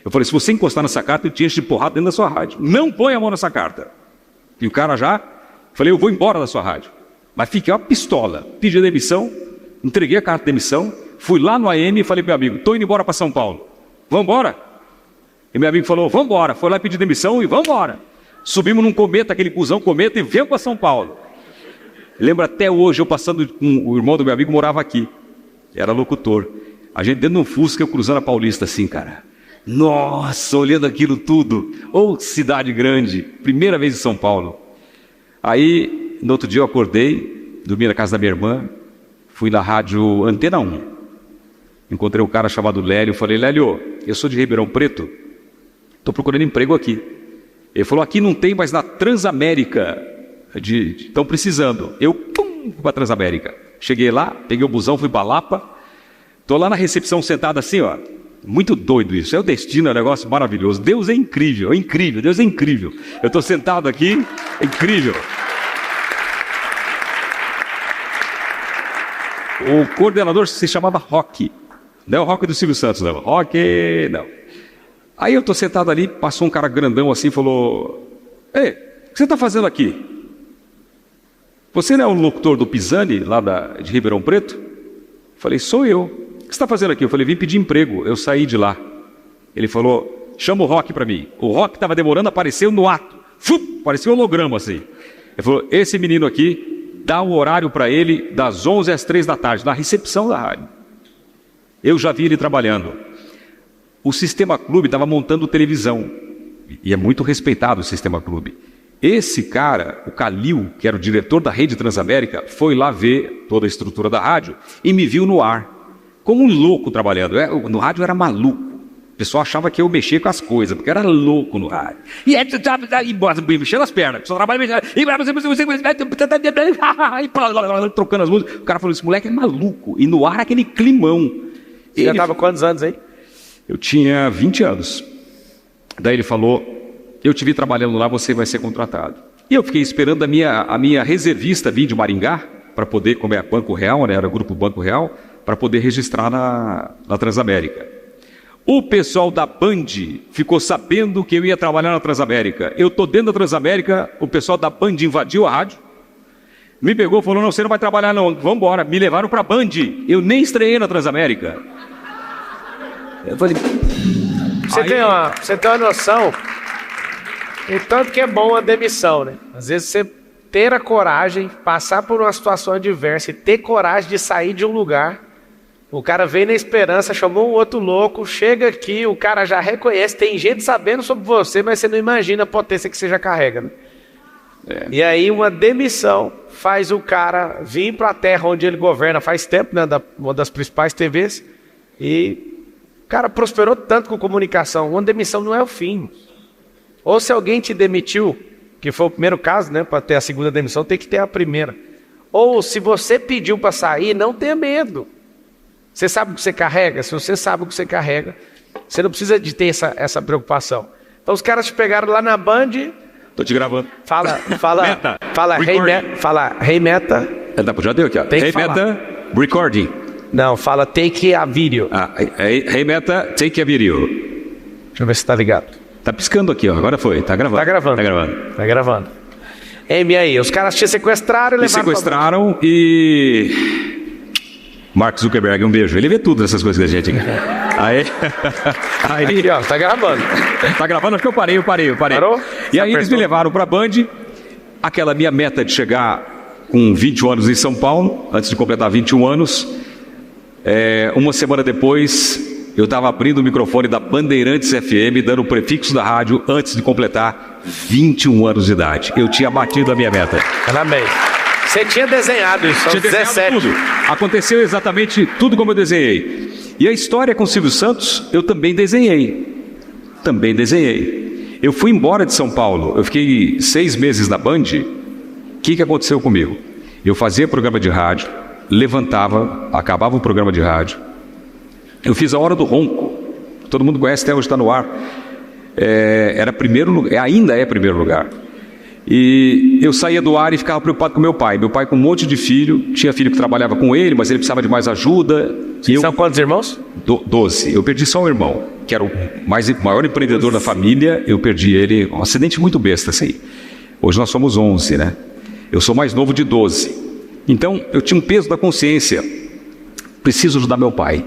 Eu falei, se você encostar nessa carta, eu te encho de porrada dentro da sua rádio. Não põe a mão nessa carta. E o cara falei, eu vou embora da sua rádio. Mas fiquei uma pistola. Pedi a demissão, entreguei a carta de demissão, fui lá no AM e falei para meu amigo, estou indo embora para São Paulo. Vamos embora? E meu amigo falou, vamos embora. Foi lá pedir demissão e vamos embora. Subimos num cometa, aquele cuzão cometa, e viemos para São Paulo. Lembro até hoje, eu passando com o irmão do meu amigo, morava aqui. Era locutor. A gente dentro de um Fusca, eu cruzando a Paulista assim, cara. Nossa, olhando aquilo tudo. Ou cidade grande. Primeira vez em São Paulo. Aí, no outro dia eu acordei, dormi na casa da minha irmã, fui na rádio Antena 1. Encontrei um cara chamado Lélio, falei, Lélio, eu sou de Ribeirão Preto, estou procurando emprego aqui. Ele falou, aqui não tem, mas na Transamérica estão precisando. Eu, fui para a Transamérica. Cheguei lá, peguei o busão, fui para Lapa, estou lá na recepção sentado assim, ó. Muito doido isso, é o destino, é um negócio maravilhoso. Deus é incrível, Deus é incrível. Eu estou sentado aqui, é incrível. O coordenador se chamava Roque. Não é o Roque do Silvio Santos, não. Roque, não. Aí eu estou sentado ali, passou um cara grandão assim e falou, ei, o que você está fazendo aqui? Você não é o locutor do Pisani, lá de Ribeirão Preto? Falei, sou eu. O que você está fazendo aqui? Eu falei, vim pedir emprego, eu saí de lá. Ele falou, chama o Roque para mim. O Roque estava demorando, apareceu no ato. Parecia um holograma assim. Ele falou, esse menino aqui, dá um horário para ele das 11 às 3 da tarde, na recepção da rádio. Eu já vi ele trabalhando. O Sistema Clube estava montando televisão. E é muito respeitado o Sistema Clube. Esse cara, o Calil, que era o diretor da Rede Transamérica, foi lá ver toda a estrutura da rádio e me viu no ar, como um louco trabalhando. No rádio eu era maluco. O pessoal achava que eu mexia com as coisas, porque eu era louco no rádio. E aí, mexendo as pernas, só trabalha mexendo, trocando as músicas. O cara falou, esse moleque é maluco. E no ar aquele climão. Você já estava quantos anos aí? Eu tinha 20 anos. Daí ele falou, eu te vi trabalhando lá, você vai ser contratado. E eu fiquei esperando a minha reservista vir de Maringá, para poder, como é Banco Real, né, era o Grupo Banco Real, para poder registrar na Transamérica. O pessoal da Band ficou sabendo que eu ia trabalhar na Transamérica. Eu estou dentro da Transamérica, o pessoal da Band invadiu a rádio, me pegou e falou, não, você não vai trabalhar não, vamos embora. Me levaram para a Band, eu nem estreiei na Transamérica. Eu falei... Você tem uma noção, e tanto que é bom a demissão, né? Às vezes você ter a coragem, passar por uma situação adversa e ter coragem de sair de um lugar, o cara veio na esperança, chamou um outro louco, chega aqui, o cara já reconhece, tem gente sabendo sobre você, mas você não imagina a potência que você já carrega, né? E aí uma demissão faz o cara vir para a terra onde ele governa faz tempo, né? Uma das principais TVs, e... O cara prosperou tanto com comunicação. Uma demissão não é o fim. Ou se alguém te demitiu, que foi o primeiro caso, né? Para ter a segunda demissão, tem que ter a primeira. Ou se você pediu para sair, não tenha medo. Você sabe o que você carrega? Se você sabe o que você carrega, você não precisa de ter essa preocupação. Então os caras te pegaram lá na Band. Tô te gravando. Fala, Meta. Hey Meta. Já deu aqui, ó. Hey Meta, recording. Não, fala take a video. Hey Meta, take a video. Deixa eu ver se tá ligado. Tá piscando aqui, ó. Agora foi. Tá gravando. Tá gravando. E aí, os caras te sequestraram e levaram. Me sequestraram e... Mark Zuckerberg, um beijo. Ele vê tudo dessas coisas da gente. Aí... Aqui, ó, tá gravando. Tá gravando? Acho que eu parei. Parou? E aí eles me levaram pra Band. Aquela minha meta de chegar com 21 anos em São Paulo, antes de completar 21 anos... uma semana depois, eu estava abrindo o microfone da Bandeirantes FM, dando o prefixo da rádio, antes de completar 21 anos de idade. Eu tinha batido a minha meta. Parabéns. Você tinha desenhado isso, aos 17. Tudo. Aconteceu exatamente tudo como eu desenhei. E a história com o Silvio Santos, eu também desenhei. Eu fui embora de São Paulo, eu fiquei 6 meses na Band. O que aconteceu comigo? Eu fazia programa de rádio, levantava, acabava o programa de rádio. Eu fiz a Hora do Ronco. Todo mundo conhece, até hoje está no ar. Era primeiro lugar, ainda é primeiro lugar. E eu saía do ar e ficava preocupado com meu pai. Meu pai com um monte de filho. Tinha filho que trabalhava com ele, mas ele precisava de mais ajuda. São quantos irmãos? 12. Eu perdi só um irmão, que era o maior empreendedor da família. Eu perdi ele, um acidente muito besta, assim. Hoje nós somos 11, né? Eu sou mais novo de 12. Então, eu tinha um peso da consciência. Preciso ajudar meu pai.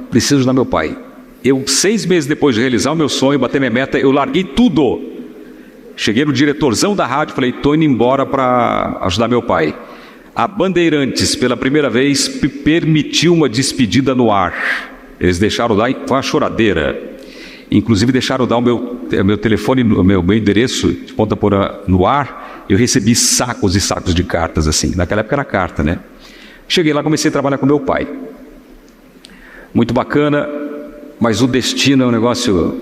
Eu, 6 meses depois de realizar o meu sonho, bater minha meta, eu larguei tudo. Cheguei no diretorzão da rádio, falei, estou indo embora para ajudar meu pai. A Bandeirantes, pela primeira vez, permitiu uma despedida no ar. Eles deixaram dar, foi uma choradeira. Inclusive deixaram dar o meu telefone, o meu endereço de ponta por no ar. Eu recebi sacos e sacos de cartas, assim. Naquela época era carta, né? Cheguei lá, comecei a trabalhar com meu pai. Muito bacana, mas o destino é um negócio...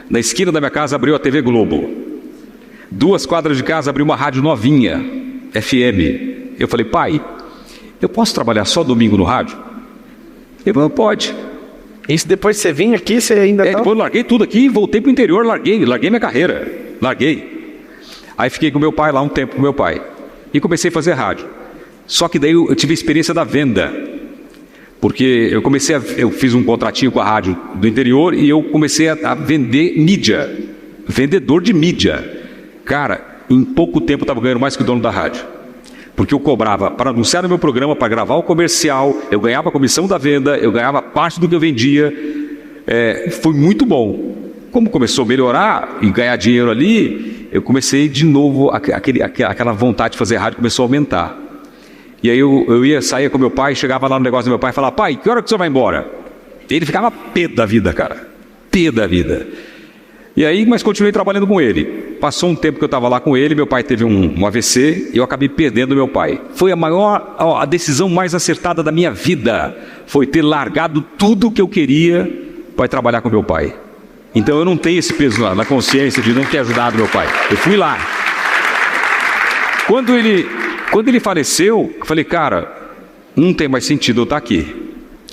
Na esquina da minha casa abriu a TV Globo. 2 quadras de casa abriu uma rádio novinha, FM. Eu falei, pai, eu posso trabalhar só domingo no rádio? Ele falou, pode. Isso depois de você vir aqui, você ainda tá... Depois eu larguei tudo aqui, voltei pro interior, larguei minha carreira. Larguei. Aí fiquei com meu pai lá um tempo com meu pai. E comecei a fazer rádio. Só que daí eu tive a experiência da venda. Porque eu fiz um contratinho com a rádio do interior e eu comecei a vender mídia. Vendedor de mídia. Cara, em pouco tempo eu estava ganhando mais que o dono da rádio. Porque eu cobrava para anunciar no meu programa, para gravar o comercial, eu ganhava a comissão da venda, eu ganhava parte do que eu vendia. Foi muito bom. Como começou a melhorar e ganhar dinheiro ali, eu comecei de novo, aquela vontade de fazer rádio começou a aumentar. E aí eu saía com meu pai, chegava lá no negócio do meu pai e falava, pai, que hora que o senhor vai embora? Ele ficava pé da vida, cara. Pé da vida. E aí, mas continuei trabalhando com ele. Passou um tempo que eu estava lá com ele, meu pai teve um AVC e eu acabei perdendo meu pai. Foi a decisão mais acertada da minha vida. Foi ter largado tudo que eu queria para trabalhar com meu pai. Então eu não tenho esse peso na consciência de não ter ajudado meu pai. Eu fui lá. Quando ele faleceu, eu falei, cara, não tem mais sentido eu estar aqui.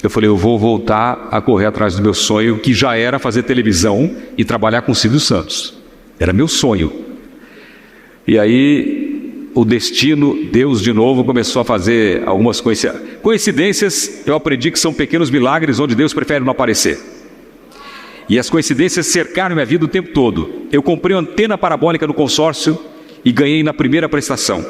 Eu falei, eu vou voltar a correr atrás do meu sonho, que já era fazer televisão e trabalhar com o Silvio Santos. Era meu sonho. E aí, o destino, Deus de novo, começou a fazer algumas coincidências. Eu aprendi que são pequenos milagres onde Deus prefere não aparecer. E as coincidências cercaram minha vida o tempo todo. Eu comprei uma antena parabólica no consórcio e ganhei na primeira prestação.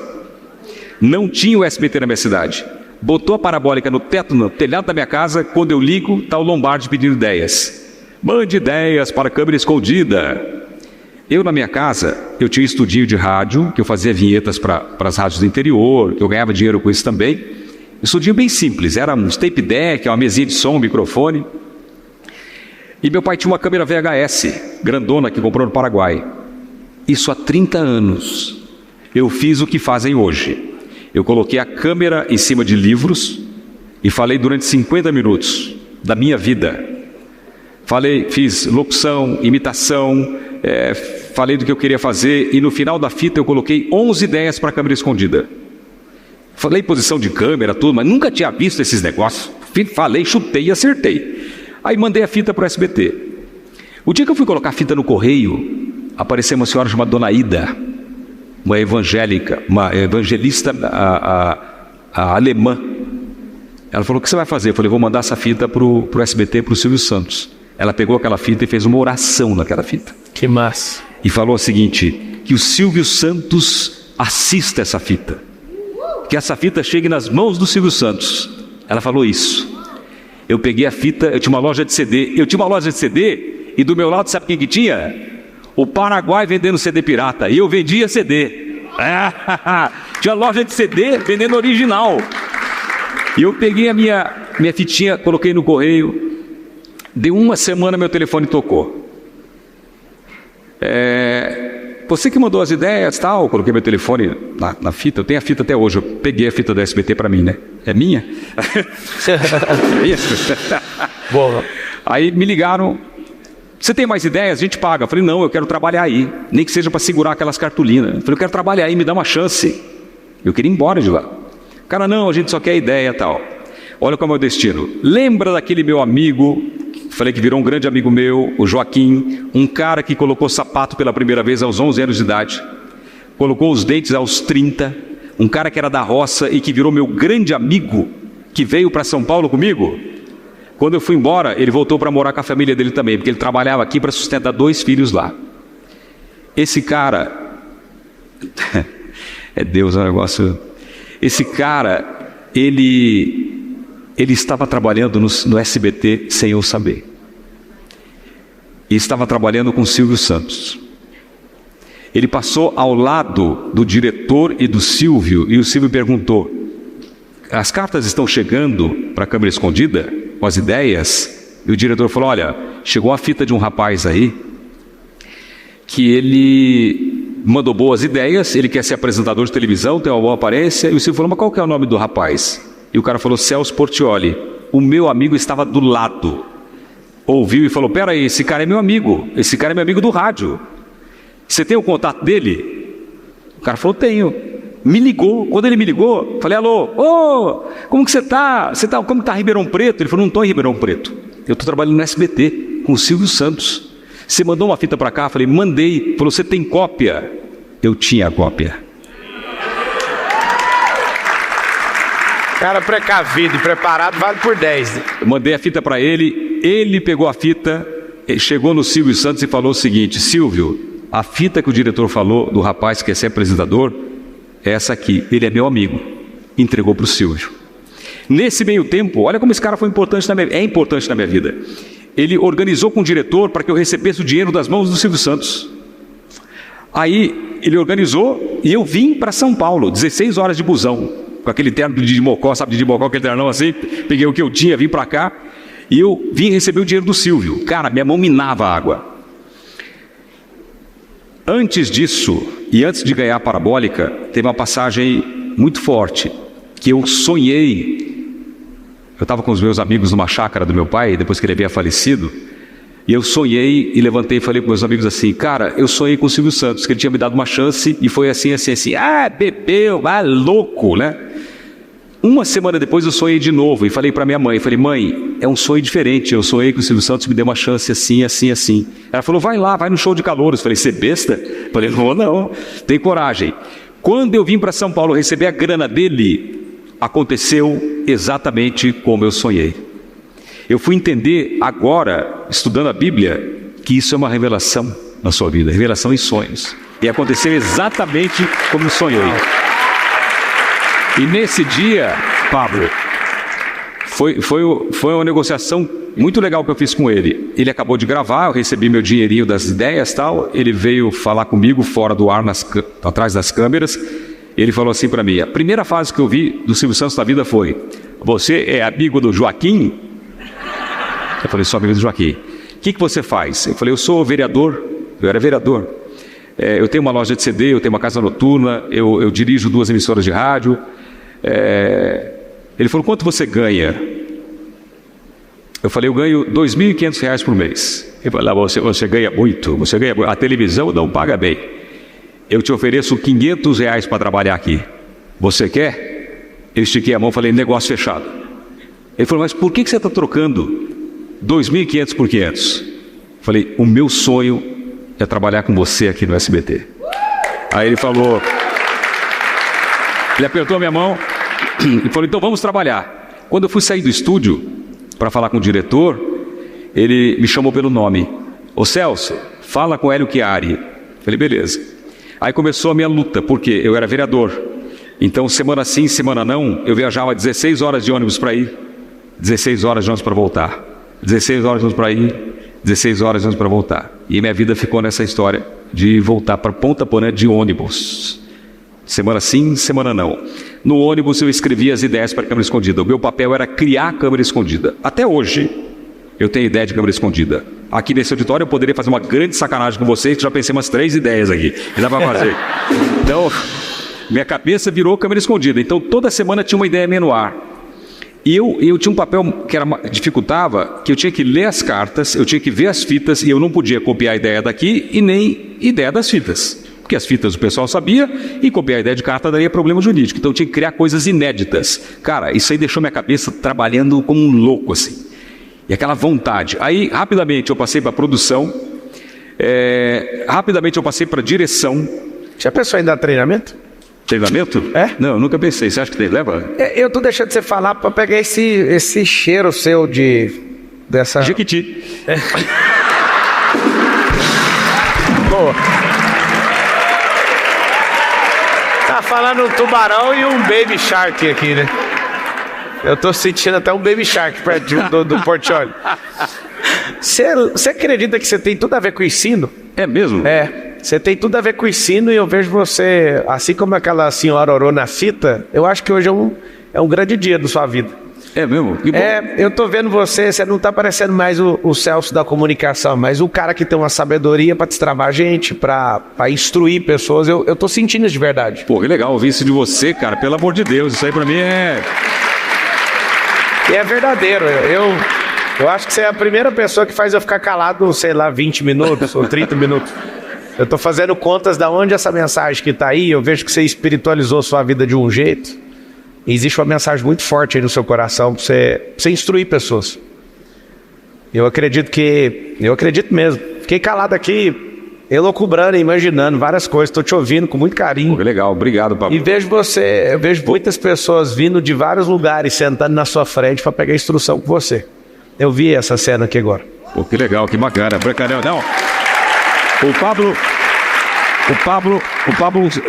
Não tinha o SBT na minha cidade. Botou a parabólica no teto, no telhado da minha casa. Quando eu ligo, está o Lombardi pedindo ideias. Mande ideias para a câmera escondida. Eu, na minha casa, eu tinha um estudinho de rádio, que eu fazia vinhetas para as rádios do interior, que eu ganhava dinheiro com isso também. Um estudinho bem simples, era um tape deck, uma mesinha de som, um microfone. E meu pai tinha uma câmera VHS, grandona, que comprou no Paraguai. Isso há 30 anos. Eu fiz o que fazem hoje. Eu coloquei a câmera em cima de livros e falei durante 50 minutos da minha vida. Fiz locução, imitação, falei do que eu queria fazer e no final da fita eu coloquei 11 ideias para a câmera escondida. Falei posição de câmera, tudo, mas nunca tinha visto esses negócios. Falei, chutei e acertei. Aí mandei a fita para o SBT. O dia que eu fui colocar a fita no correio, apareceu uma senhora chamada Dona Ida, uma evangelista alemã. Ela falou, o que você vai fazer? Eu falei, vou mandar essa fita para o SBT, para o Silvio Santos. Ela pegou aquela fita e fez uma oração naquela fita. Que massa. E falou o seguinte, que o Silvio Santos assista essa fita. Que essa fita chegue nas mãos do Silvio Santos. Ela falou isso. Eu peguei a fita, eu tinha uma loja de CD. E do meu lado, sabe quem que tinha? O Paraguai vendendo CD pirata. E eu vendia CD. Tinha loja de CD vendendo original. E eu peguei a minha fitinha, coloquei no correio. Deu uma semana, meu telefone tocou. Você que mandou as ideias e tal. Coloquei meu telefone na fita. Eu tenho a fita até hoje. Eu peguei a fita da SBT para mim, né? É minha? Boa. Aí me ligaram. Você tem mais ideias? A gente paga. Eu falei, não, eu quero trabalhar aí. Nem que seja para segurar aquelas cartolinas. Eu falei, eu quero trabalhar aí, me dá uma chance. Eu queria ir embora de lá. O cara, não, a gente só quer ideia e tal. Olha qual é o meu destino. Lembra daquele meu amigo, falei que virou um grande amigo meu, o Joaquim, um cara que colocou sapato pela primeira vez aos 11 anos de idade. Colocou os dentes aos 30. Um cara que era da roça e que virou meu grande amigo, que veio para São Paulo comigo. Quando eu fui embora, ele voltou para morar com a família dele também, porque ele trabalhava aqui para sustentar 2 filhos lá. Esse cara... Deus, é um negócio... Esse cara, ele estava trabalhando no SBT sem eu saber. E estava trabalhando com Silvio Santos. Ele passou ao lado do diretor e do Silvio, e o Silvio perguntou, as cartas estão chegando para a câmera escondida? Com as ideias? E o diretor falou, olha, chegou uma fita de um rapaz aí, que ele mandou boas ideias, ele quer ser apresentador de televisão, tem uma boa aparência, e o Silvio falou, mas qual que é o nome do rapaz? E o cara falou, Celso Portiolli. O meu amigo estava do lado. Ouviu e falou, peraí, esse cara é meu amigo. Esse cara é meu amigo do rádio. Você tem o contato dele? O cara falou, tenho. Me ligou. Quando ele me ligou, falei, alô, como que você tá? Como que tá Ribeirão Preto? Ele falou, não estou em Ribeirão Preto. Eu estou trabalhando no SBT com o Silvio Santos. Você mandou uma fita para cá? Falei, mandei. Falou, você tem cópia? Eu tinha a cópia. Cara precavido e preparado vale por 10. Eu mandei a fita para ele, ele pegou a fita, chegou no Silvio Santos e falou o seguinte, Silvio, a fita que o diretor falou do rapaz que quer ser apresentador, é essa aqui, ele é meu amigo. Entregou para o Silvio. Nesse meio tempo, olha como esse cara foi importante é importante na minha vida. Ele organizou com o diretor para que eu recebesse o dinheiro das mãos do Silvio Santos. Aí ele organizou e eu vim para São Paulo, 16 horas de busão, com aquele terno de Didi Mocó, sabe Didi Mocó, aquele ternão assim, peguei o que eu tinha, vim para cá, e eu vim receber o dinheiro do Silvio. Cara, minha mão minava a água. Antes disso, e antes de ganhar a parabólica, teve uma passagem muito forte, que eu sonhei. Eu estava com os meus amigos numa chácara do meu pai, depois que ele havia falecido, e eu sonhei e levantei e falei com meus amigos assim, cara, eu sonhei com o Silvio Santos, que ele tinha me dado uma chance, e foi assim, bebeu, louco, né? Uma semana depois eu sonhei de novo, e falei para minha mãe, mãe, é um sonho diferente, eu sonhei que o Silvio Santos me deu uma chance assim, assim, assim. Ela falou, vai lá, vai no show de calouros. Falei, você besta? Falei, não, tem coragem. Quando eu vim para São Paulo receber a grana dele, aconteceu exatamente como eu sonhei. Eu fui entender agora, estudando a Bíblia, que isso é uma revelação na sua vida, revelação em sonhos. E aconteceu exatamente como eu sonhei. E nesse dia, Pablo, foi uma negociação muito legal que eu fiz com ele. Ele acabou de gravar, eu recebi meu dinheirinho das ideias e tal. Ele veio falar comigo fora do ar, atrás das câmeras. Ele falou assim para mim, a primeira frase que eu vi do Silvio Santos na vida foi, você é amigo do Joaquim? Eu falei, sou amigo do Joaquim. O que você faz? Eu falei, eu sou vereador. Eu era vereador. Eu tenho uma loja de CD, eu tenho uma casa noturna, eu dirijo 2 emissoras de rádio. Ele falou, quanto você ganha? Eu falei, eu ganho R$ 2.500 por mês. Ele falou, você ganha muito, a televisão não paga bem. Eu te ofereço R$500 para trabalhar aqui. Você quer? Eu estiquei a mão e falei, negócio fechado. Ele falou, mas por que você está trocando 2.500 por 500? Eu falei, o meu sonho é trabalhar com você aqui no SBT. Aí ele falou, ele apertou a minha mão e falou, então vamos trabalhar. Quando eu fui sair do estúdio para falar com o diretor, ele me chamou pelo nome. Ô Celso, fala com Hélio Chiari. Falei, beleza. Aí começou a minha luta, porque eu era vereador. Então, semana sim, semana não, eu viajava 16 horas de ônibus para ir, 16 horas de ônibus para voltar, 16 horas de ônibus para ir, 16 horas de ônibus para voltar. E minha vida ficou nessa história de voltar para Ponta Porã de ônibus. Semana sim, semana não. No ônibus eu escrevia as ideias para a câmera escondida. O meu papel era criar a câmera escondida. Até hoje eu tenho ideia de câmera escondida. Aqui nesse auditório eu poderia fazer uma grande sacanagem com vocês, que já pensei umas 3 ideias aqui. Que dá para fazer. Então, minha cabeça virou câmera escondida. Então toda semana tinha uma ideia minha no ar. E eu tinha um papel que dificultava, que eu tinha que ler as cartas, eu tinha que ver as fitas, e eu não podia copiar a ideia daqui e nem ideia das fitas. Porque as fitas o pessoal sabia, e copiar a ideia de carta daria problema jurídico. Então eu tinha que criar coisas inéditas. Cara, isso aí deixou minha cabeça trabalhando como um louco, assim. E aquela vontade. Aí, rapidamente, eu passei para produção, rapidamente eu passei para direção. Já pensou em dar treinamento? Treinamento? É? Não, eu nunca pensei. Você acha que leva? Eu tô deixando você falar para pegar esse cheiro seu dessa... Jequiti. Boa. Tá falando um tubarão e um baby shark aqui, né? Eu tô sentindo até um baby shark perto do Portiolli. Você acredita que você tem tudo a ver com o ensino? É mesmo? Você tem tudo a ver com o ensino, e eu vejo você, assim como aquela senhora orou na fita, eu acho que hoje é um grande dia da sua vida. É mesmo? Que bom. Eu tô vendo você não tá parecendo mais o Celso da comunicação, mas o cara que tem uma sabedoria para destravar a gente, para instruir pessoas. Eu tô sentindo isso de verdade. Pô, que legal ouvir isso de você, cara, pelo amor de Deus, isso aí pra mim é E é verdadeiro. Eu acho que você é a primeira pessoa que faz eu ficar calado, sei lá, 20 minutos ou 30 minutos. Eu tô fazendo contas da onde essa mensagem que tá aí, eu vejo que você espiritualizou sua vida de um jeito. E existe uma mensagem muito forte aí no seu coração pra você instruir pessoas. Eu acredito mesmo. Fiquei calado aqui, elocubrando, imaginando várias coisas. Tô te ouvindo com muito carinho. Pô, legal, obrigado, Pablo. E vejo muitas pessoas vindo de vários lugares, sentando na sua frente para pegar instrução com você. Eu vi essa cena aqui agora. Pô, que legal, que bacana. Não, o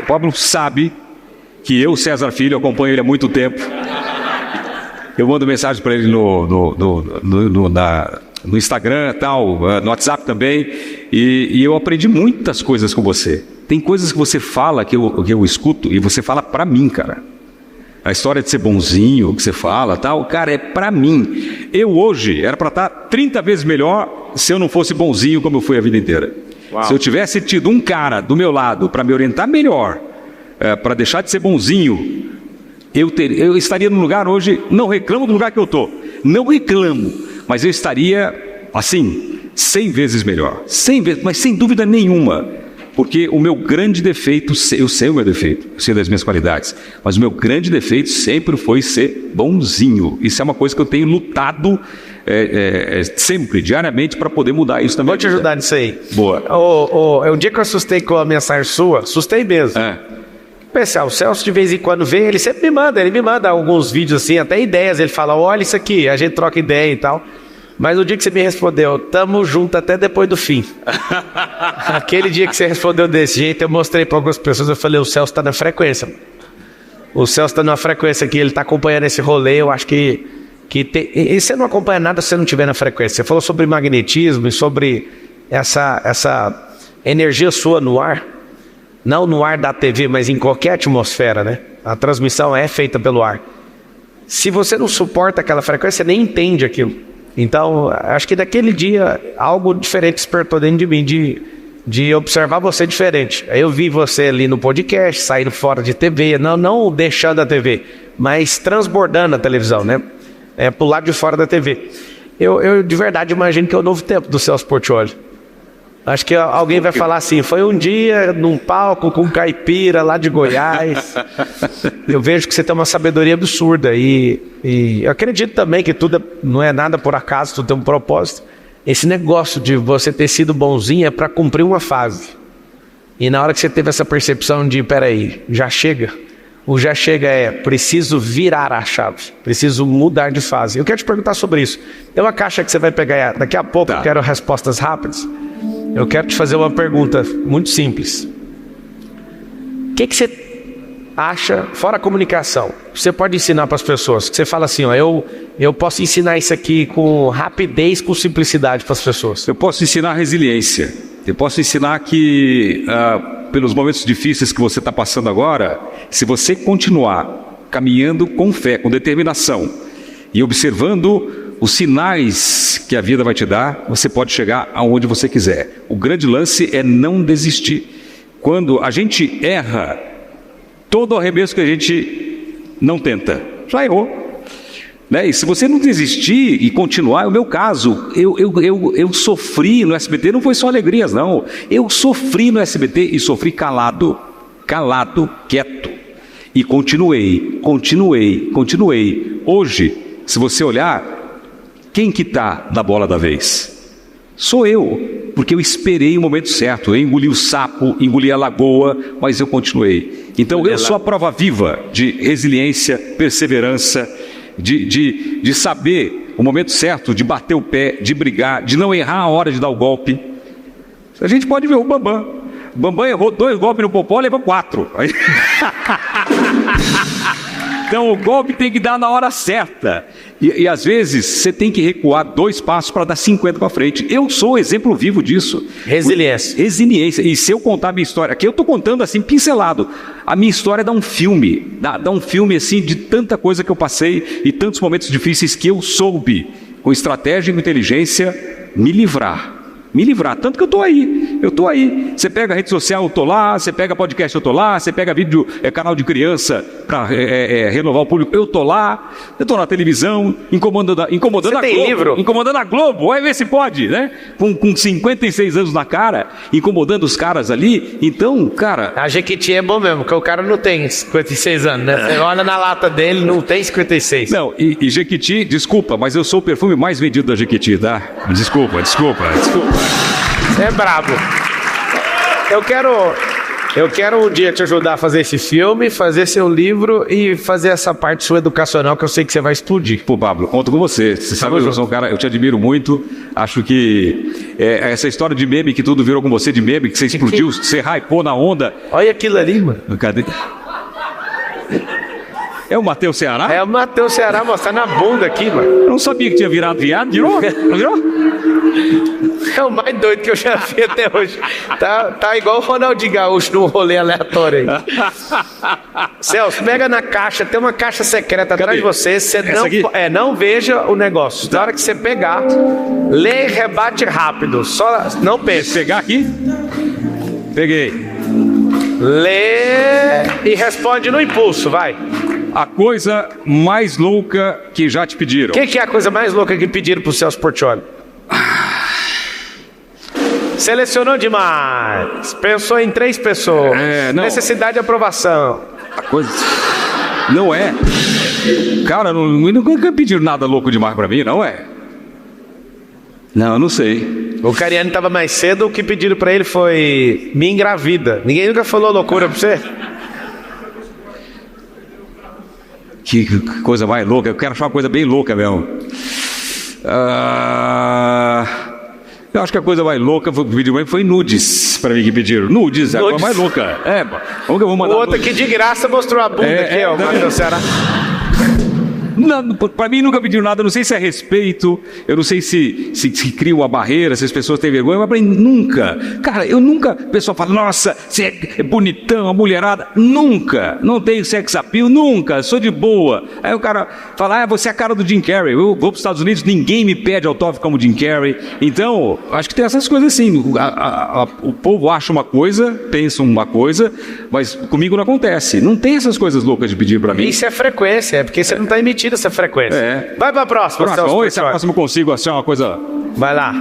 Pablo sabe que eu, César Filho, acompanho ele há muito tempo. Eu mando mensagem para ele no Instagram, tal, no WhatsApp também, e eu aprendi muitas coisas com você. Tem coisas que você fala que eu escuto e você fala para mim, cara. A história de ser bonzinho, que você fala, tal, cara, é para mim. Eu hoje era para estar 30 vezes melhor se eu não fosse bonzinho como eu fui a vida inteira. Uau. Se eu tivesse tido um cara do meu lado para me orientar melhor, para deixar de ser bonzinho, eu estaria no lugar hoje. Não reclamo do lugar que eu tô, não reclamo, mas eu estaria assim 100 vezes melhor, 100 vezes, mas sem dúvida nenhuma, porque o meu grande defeito, eu sei o meu defeito, eu sei das minhas qualidades, mas o meu grande defeito sempre foi ser bonzinho. Isso é uma coisa que eu tenho lutado sempre, diariamente, para poder mudar isso também. Vou te ajudar nisso aí. Boa. Um dia que eu assustei com a mensagem sua, assustei mesmo. Pessoal, o Celso de vez em quando vem, ele sempre me manda alguns vídeos assim, até ideias, ele fala, olha isso aqui, a gente troca ideia e tal. Mas o dia que você me respondeu, tamo junto até depois do fim. Aquele dia que você respondeu desse jeito, eu mostrei para algumas pessoas, eu falei, o Celso tá na frequência. O Celso tá numa frequência aqui, ele tá acompanhando esse rolê, eu acho que e você não acompanha nada se você não estiver na frequência. Você falou sobre magnetismo e sobre essa energia sua no ar. Não no ar da TV, mas em qualquer atmosfera, né? A transmissão é feita pelo ar. Se você não suporta aquela frequência, você nem entende aquilo. Então, acho que daquele dia, algo diferente despertou dentro de mim, de observar você diferente. Aí eu vi você ali no podcast, saindo fora de TV, não deixando a TV, mas transbordando a televisão, né? Pro lado de fora da TV. Eu de verdade imagino que é o novo tempo do Celso Portiolli. Acho que alguém vai falar assim, foi um dia num palco com um caipira lá de Goiás. Eu vejo que você tem uma sabedoria absurda e eu acredito também que tudo não é nada por acaso, tudo tem um propósito. Esse negócio de você ter sido bonzinho é para cumprir uma fase. E na hora que você teve essa percepção de, peraí, já chega. O já chega preciso virar a chave, preciso mudar de fase. Eu quero te perguntar sobre isso. Tem uma caixa que você vai pegar daqui a pouco, eu quero respostas rápidas. Eu quero te fazer uma pergunta muito simples. O que você acha, fora a comunicação, você pode ensinar para as pessoas? Que você fala assim, ó, eu posso ensinar isso aqui com rapidez, com simplicidade para as pessoas. Eu posso ensinar resiliência. Eu posso ensinar que, pelos momentos difíceis que você está passando agora, se você continuar caminhando com fé, com determinação e observando os sinais que a vida vai te dar, você pode chegar aonde você quiser. O grande lance é não desistir. Quando a gente erra, todo arremesso que a gente não tenta, já errou. Né? E se você não desistir e continuar, é o meu caso, eu sofri no SBT, não foi só alegrias não, eu sofri no SBT e sofri calado, quieto, e continuei. Hoje, se você olhar, quem que está na bola da vez? Sou eu, porque eu esperei o momento certo, eu engoli o sapo, engoli a lagoa, mas eu continuei. Então eu sou a prova viva de resiliência, perseverança, de saber o momento certo, de bater o pé, de brigar, de não errar a hora de dar o golpe. A gente pode ver o Bambam. O Bambam errou 2 golpes no Popó, levou 4. Então o golpe tem que dar na hora certa. E às vezes você tem que recuar 2 passos para dar 50 para frente. Eu sou exemplo vivo disso. Resiliência. E se eu contar a minha história, aqui eu estou contando assim, pincelado. A minha história dá um filme. Dá um filme assim de tanta coisa que eu passei e tantos momentos difíceis que eu soube, com estratégia e com inteligência, me livrar. Me livrar, tanto que eu tô aí. Você pega rede social, eu tô lá. Você pega podcast, eu tô lá. Você pega vídeo, canal de criança para renovar o público, eu tô lá. Eu tô na televisão, incomodando Você a tem Globo. livro? Incomodando a Globo, vai ver se pode, né? Com 56 anos na cara, incomodando os caras ali. Então, cara... A Jequiti é bom mesmo, porque o cara não tem 56 anos, né? Você olha na lata dele, não tem 56. Não, e Jequiti, desculpa, mas eu sou o perfume mais vendido da Jequiti, tá? Desculpa. Você é brabo. Eu quero um dia te ajudar a fazer esse filme, fazer seu livro e fazer essa parte sua educacional que eu sei que você vai explodir. Pô, Pablo, conto com você. Você sabe que eu sou um cara, eu te admiro muito. Acho que essa história de meme que tudo virou com você de meme, que você explodiu, você hypou na onda. Olha aquilo ali, mano. Cadê? É o Matheus Ceará? É o Matheus Ceará mostrando a bunda aqui, mano. Eu não sabia que tinha virado viado. Virou? É o mais doido que eu já vi até hoje. Tá igual o Ronaldinho Gaúcho num rolê aleatório aí. Celso, pega na caixa, tem uma caixa secreta atrás de você. Você não veja o negócio. Na hora que você pegar, lê e rebate rápido. Só não pense. Pegar aqui? Peguei. Lê e responde no impulso, vai. A coisa mais louca que já te pediram. O que é a coisa mais louca que pediram pro Celso Portiolli? Selecionou demais. Pensou em 3 pessoas. Não. Necessidade de aprovação. A coisa... Não é. Cara, nunca pediram nada louco demais pra mim, não é? Não, eu não sei. O Cariani tava mais cedo, o que pediram pra ele foi me engravida. Ninguém nunca falou loucura pra você? Que coisa mais louca. Eu quero achar uma coisa bem louca mesmo. Eu acho que a coisa mais louca foi nudes pra mim que pediram. Nudes, é a coisa mais louca. Como que eu vou mandar? O outro aqui de graça mostrou a bunda aqui, ó. Matheus Ceará. Não, pra mí nunca pediram nada, eu não sei se é respeito, eu não sei se cria uma barreira, se as pessoas têm vergonha, mas pra mim nunca. Cara, eu nunca, o pessoal fala, nossa, você é bonitão, a mulherada, nunca, não tenho sex appeal, nunca, sou de boa. Aí o cara fala, você é a cara do Jim Carrey, eu vou pros Estados Unidos, ninguém me pede autógrafo como Jim Carrey, então, acho que tem essas coisas assim, o povo acha uma coisa, pensa uma coisa, mas comigo não acontece, não tem essas coisas loucas de pedir pra mim. Isso é frequência, é porque você não tá emitindo essa frequência. Vai pra próxima. Vamos ver se a próxima eu consigo achar uma coisa. Vai lá.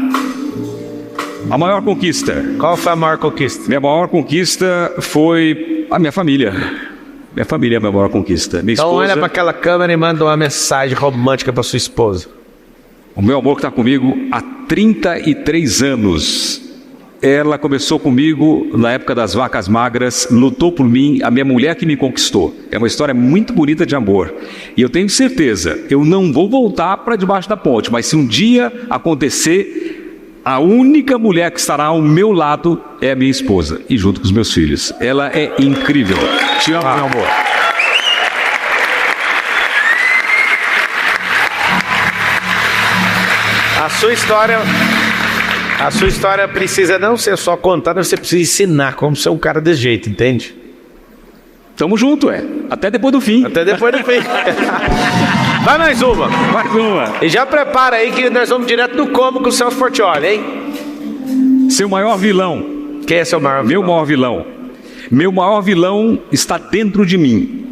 A maior conquista. Qual foi a maior conquista? Minha maior conquista foi a minha família. Minha família é a minha maior conquista. Minha então esposa... olha pra aquela câmera e manda uma mensagem romântica pra sua esposa. O meu amor que tá comigo há 33 anos. Ela começou comigo na época das vacas magras, lutou por mim, a minha mulher que me conquistou. É uma história muito bonita de amor. E eu tenho certeza, eu não vou voltar para debaixo da ponte, mas se um dia acontecer, a única mulher que estará ao meu lado é a minha esposa, e junto com os meus filhos. Ela é incrível. Te amo, meu amor. A sua história precisa não ser só contada, você precisa ensinar como ser um cara desse jeito, entende? Tamo junto, até depois do fim. Até depois do fim. Vai mais uma. Mais uma. E já prepara aí que nós vamos direto no como com o Celso Portiolli, hein? Seu maior vilão. Quem é seu maior vilão? Meu maior vilão. Meu maior vilão está dentro de mim.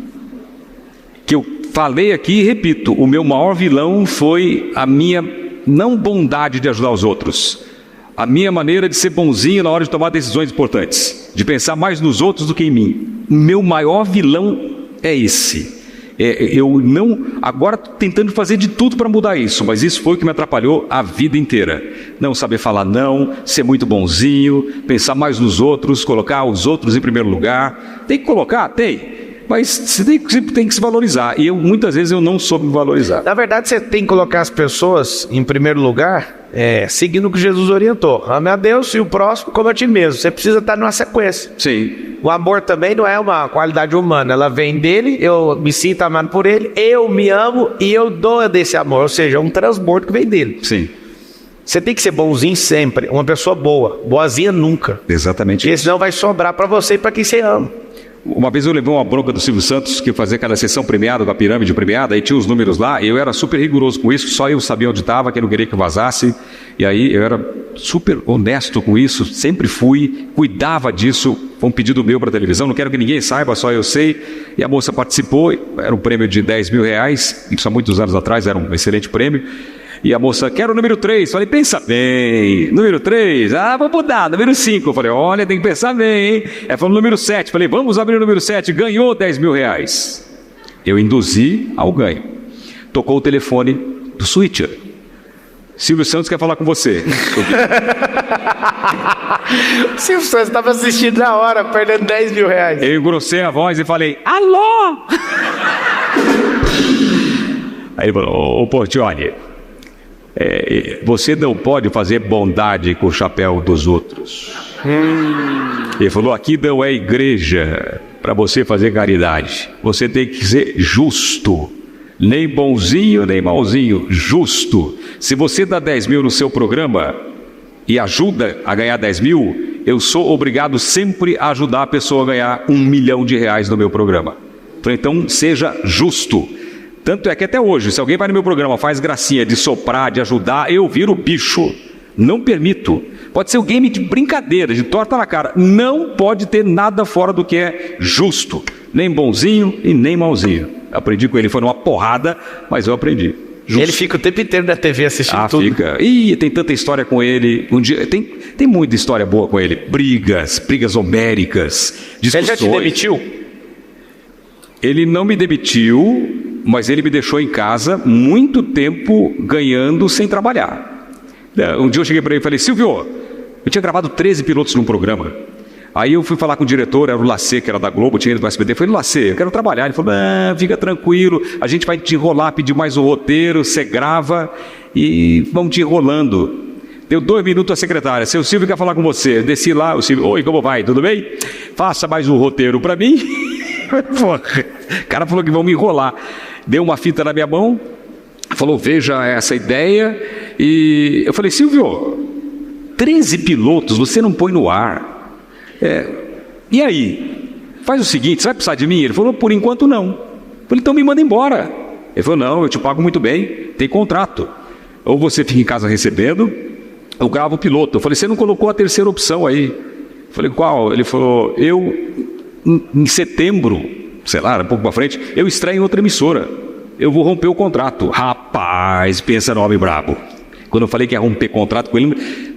Que eu falei aqui e repito, o meu maior vilão foi a minha não bondade de ajudar os outros. A minha maneira de ser bonzinho na hora de tomar decisões importantes, de pensar mais nos outros do que em mim. Meu maior vilão é esse. Eu não... Agora estou tentando fazer de tudo para mudar isso, mas isso foi o que me atrapalhou a vida inteira. Não saber falar não, ser muito bonzinho, pensar mais nos outros, colocar os outros em primeiro lugar. Tem que colocar? Tem. Mas você tem que se valorizar. E muitas vezes eu não soube me valorizar. Na verdade, você tem que colocar as pessoas em primeiro lugar, seguindo o que Jesus orientou. Ame a Deus e o próximo como a ti mesmo. Você precisa estar numa sequência. Sim. O amor também não é uma qualidade humana. Ela vem dele, eu me sinto amado por ele, eu me amo e eu dou desse amor. Ou seja, é um transbordo que vem dele. Sim. Você tem que ser bonzinho sempre. Uma pessoa boa. Boazinha nunca. Exatamente. Porque senão vai sobrar para você e para quem você ama. Uma vez eu levei uma bronca do Silvio Santos, que fazia cada sessão premiada, com a pirâmide premiada, e tinha os números lá, e eu era super rigoroso com isso, só eu sabia onde estava, que eu não queria que vazasse, e aí eu era super honesto com isso, sempre fui, cuidava disso, foi um pedido meu para a televisão, não quero que ninguém saiba, só eu sei, e a moça participou, era um prêmio de R$10 mil, isso há muitos anos atrás, era um excelente prêmio, e a moça, quero o número 3, falei, pensa bem, número 3, vou mudar, número 5, eu falei, olha, tem que pensar bem, hein? Ela falou número 7, falei, vamos abrir o número 7, ganhou R$10 mil. Eu induzi ao ganho. Tocou o telefone do switcher. Silvio Santos quer falar com você. O Silvio Santos estava assistindo na hora, perdendo R$10 mil. Eu engrossei a voz e falei, alô? Aí ele falou, ô Portioli, você não pode fazer bondade com o chapéu dos outros. Ele falou, aqui não é igreja para você fazer caridade. Você tem que ser justo. Nem bonzinho, nem malzinho, justo. Se você dá 10 mil no seu programa e ajuda a ganhar 10 mil, eu sou obrigado sempre a ajudar a pessoa a ganhar R$1 milhão no meu programa. Então seja justo. Tanto é que até hoje, se alguém vai no meu programa, faz gracinha de soprar, de ajudar, eu viro bicho. Não permito. Pode ser um game de brincadeira, de torta na cara. Não pode ter nada fora do que é justo. Nem bonzinho e nem malzinho. Aprendi com ele, foi numa porrada, mas eu aprendi. Justo. Ele fica o tempo inteiro na TV assistindo tudo. Fica. Ih, tem tanta história com ele. Um dia tem muita história boa com ele. Brigas homéricas, discussões. Ele já te demitiu? Ele não me demitiu, mas ele me deixou em casa muito tempo ganhando sem trabalhar. Um dia eu cheguei para ele e falei, Silvio, eu tinha gravado 13 pilotos num programa. Aí eu fui falar com o diretor, era o Lacê, que era da Globo, tinha ido do SBT. Eu falei, Lacê, eu quero trabalhar. Ele falou, fica tranquilo, a gente vai te enrolar, pedir mais um roteiro, você grava e vamos te enrolando. Deu 2 minutos a secretária, seu Silvio quer falar com você. Eu desci lá, o Silvio, oi, como vai, tudo bem? Faça mais um roteiro para mim. O cara falou que vão me enrolar. Deu uma fita na minha mão, falou, veja essa ideia. E eu falei, Silvio, 13 pilotos você não põe no ar. E aí? Faz o seguinte, você vai precisar de mim? Ele falou, por enquanto não. Eu falei, então me manda embora. Ele falou, não, eu te pago muito bem, tem contrato. Ou você fica em casa recebendo, ou grava o piloto. Eu falei, você não colocou a terceira opção aí? Eu falei, qual? Ele falou, em setembro, sei lá, um pouco para frente, eu estreio em outra emissora. Eu vou romper o contrato. Rapaz, pensa no homem brabo. Quando eu falei que ia romper contrato com ele,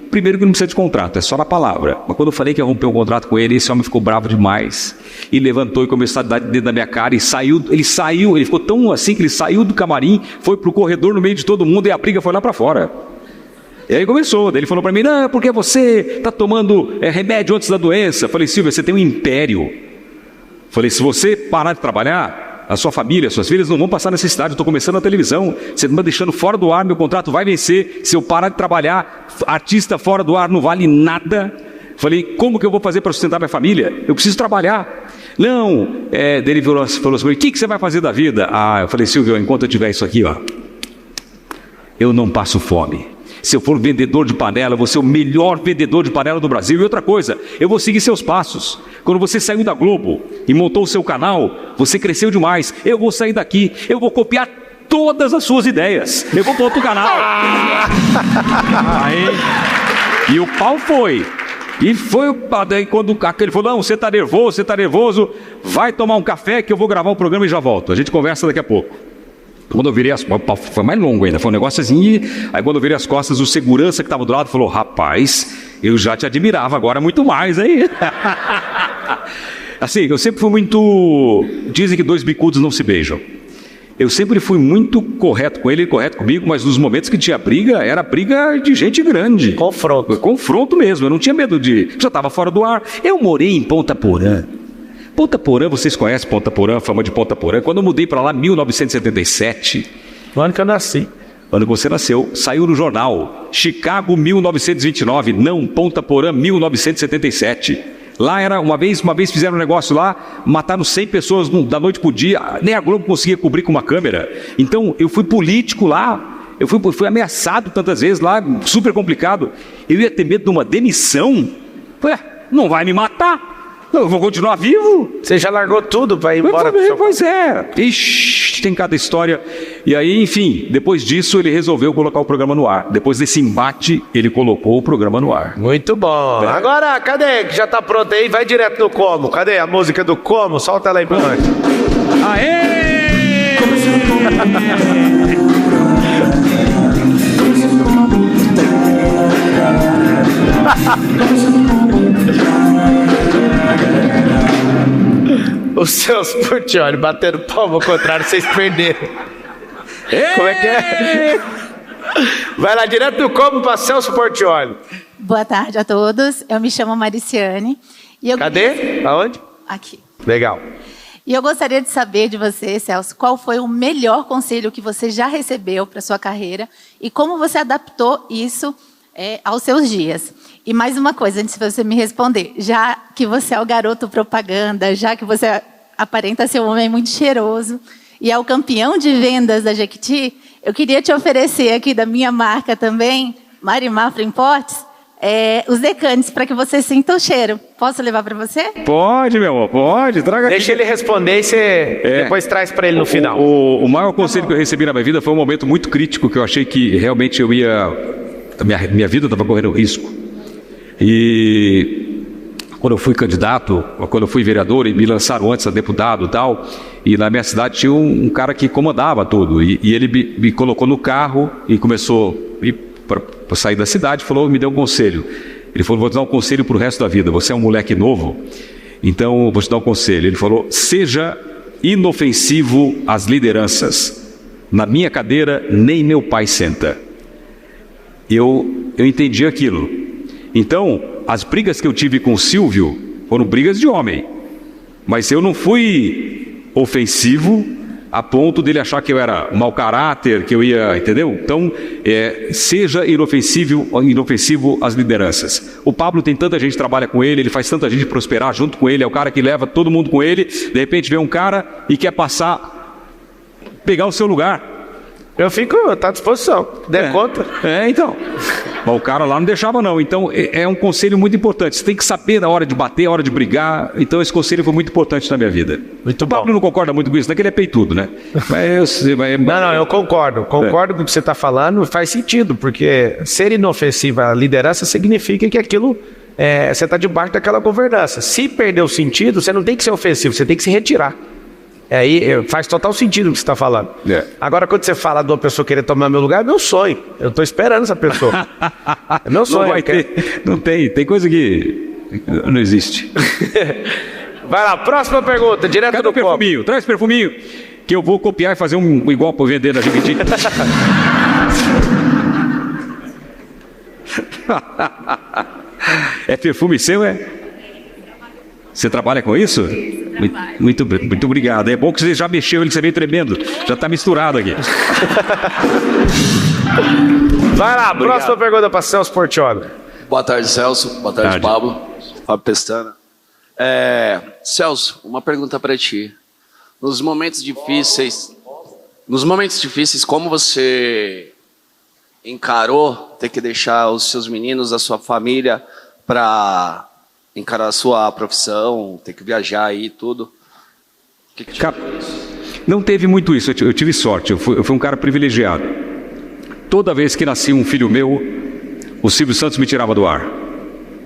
primeiro que não precisa de contrato, é só na palavra. Mas quando eu falei que ia romper um contrato com ele, esse homem ficou bravo demais. E levantou e começou a dar dedo na minha cara e saiu. Ele ficou tão assim que ele saiu do camarim, foi pro corredor no meio de todo mundo e a briga foi lá para fora. E aí começou, daí ele falou para mim, não, porque você está tomando remédio antes da doença. Eu falei, Silvio, você tem um império. Falei, se você parar de trabalhar, a sua família, suas filhas não vão passar necessidade, eu estou começando na televisão, você está me deixando fora do ar, meu contrato vai vencer, se eu parar de trabalhar, artista fora do ar não vale nada. Falei, como que eu vou fazer para sustentar minha família? Eu preciso trabalhar. Não, daí ele falou assim, o que você vai fazer da vida? Eu falei, Silvio, enquanto eu tiver isso aqui, eu não passo fome. Se eu for vendedor de panela, eu vou ser o melhor vendedor de panela do Brasil. E outra coisa, eu vou seguir seus passos. Quando você saiu da Globo e montou o seu canal, você cresceu demais. Eu vou sair daqui, eu vou copiar todas as suas ideias. Eu vou para outro canal. E o pau foi. E foi daí quando ele falou, não, você está nervoso, vai tomar um café que eu vou gravar um programa e já volto. A gente conversa daqui a pouco. Quando eu virei as costas, foi mais longo ainda, foi um negócio assim, aí quando eu virei as costas, o segurança que estava do lado falou, rapaz, eu já te admirava, agora muito mais, hein? Assim, eu sempre fui muito, dizem que 2 bicudos não se beijam. Eu sempre fui muito correto com ele comigo, mas nos momentos que tinha briga, era briga de gente grande. Confronto mesmo, eu não tinha medo já estava fora do ar. Eu morei em Ponta Porã. Ponta Porã, vocês conhecem Ponta Porã, a fama de Ponta Porã? Quando eu mudei para lá, 1977. No ano que eu nasci. Ano que você nasceu, saiu no jornal. Chicago, 1929. Não, Ponta Porã, 1977. Lá era, uma vez fizeram um negócio lá, mataram 100 pessoas da noite pro dia. Nem a Globo conseguia cobrir com uma câmera. Então, eu fui político lá. Eu fui ameaçado tantas vezes lá, super complicado. Eu ia ter medo de uma demissão. Não vai me matar. Eu vou continuar vivo? Você já largou tudo para ir embora? Pois é. Ixi, tem cada história. E aí, enfim, depois disso ele resolveu colocar o programa no ar. Depois desse embate, ele colocou o programa no ar. Muito bom. Agora, cadê? Que já tá pronto aí? Vai direto no Como. Cadê a música do Como? Solta ela aí pra nós. Aê! Os seus Portiolli batendo palma ao contrário, vocês perderam. Como é que é? Vai lá direto do Como para Celso Portiolli. Boa tarde a todos. Eu me chamo Mariciane. Cadê? Aonde? Aqui. Legal. E eu gostaria de saber de você, Celso, qual foi o melhor conselho que você já recebeu para sua carreira e como você adaptou isso aos seus dias. E mais uma coisa, antes de você me responder, já que você é o garoto propaganda, já que você aparenta ser um homem muito cheiroso e é o campeão de vendas da Jequiti, eu queria te oferecer aqui da minha marca também, Marimafra Imports, os decantes para que você sinta o cheiro. Posso levar para você? Pode, meu amor, pode. Traga aqui. Deixa ele responder e você depois traz para ele no final. O maior conselho que eu recebi na minha vida foi um momento muito crítico que eu achei que realmente eu ia... Minha vida estava correndo risco. E quando eu fui candidato, quando eu fui vereador e me lançaram antes a deputado e tal, e na minha cidade tinha um cara que comandava tudo. E ele me colocou no carro e começou para sair da cidade, me deu um conselho. Ele falou, vou te dar um conselho para o resto da vida. Você é um moleque novo, então vou te dar um conselho. Ele falou, seja inofensivo às lideranças. Na minha cadeira, nem meu pai senta. Eu entendi aquilo. Então, as brigas que eu tive com o Silvio foram brigas de homem. Mas eu não fui ofensivo a ponto dele achar que eu era mau caráter, que eu ia... Entendeu? Então, seja inofensivo às lideranças. O Pablo tem tanta gente que trabalha com ele, ele faz tanta gente prosperar junto com ele, é o cara que leva todo mundo com ele. De repente vem um cara e quer pegar o seu lugar. Eu fico, tá à disposição. Der conta. Então. Mas o cara lá não deixava, não. Então, é um conselho muito importante. Você tem que saber na hora de bater, a hora de brigar. Então, esse conselho foi muito importante na minha vida. Muito bom. O Pablo não concorda muito com isso, não é que ele é peitudo, né? Não, eu concordo. Concordo com o que você está falando, faz sentido, porque ser inofensivo à liderança significa que aquilo, você está debaixo daquela governança. Se perder o sentido, você não tem que ser ofensivo, você tem que se retirar. Aí faz total sentido o que você está falando. Agora, quando você fala de uma pessoa querer tomar meu lugar, é meu sonho. Eu estou esperando essa pessoa. É meu sonho. Não vai ter. Não tem. Tem coisa que não existe. Vai lá, próxima pergunta, direto Cadê do o perfuminho? copo. Traz perfuminho, que eu vou copiar e fazer um igual para vender na Jequiti. É perfume seu, Você trabalha com isso? Muito obrigado. É bom que você já mexeu, ele você veio tremendo. Já está misturado aqui. Vai lá, próxima pergunta para Celso Portiolli. Boa tarde, Celso. Boa tarde, Pablo. Fábio Pestana. Celso, uma pergunta para ti. Nos momentos difíceis, como você encarou ter que deixar os seus meninos, a sua família, para encarar a sua profissão, ter que viajar aí e tudo? Não teve muito isso, eu tive sorte, eu fui um cara privilegiado. Toda vez que nascia um filho meu, o Silvio Santos me tirava do ar.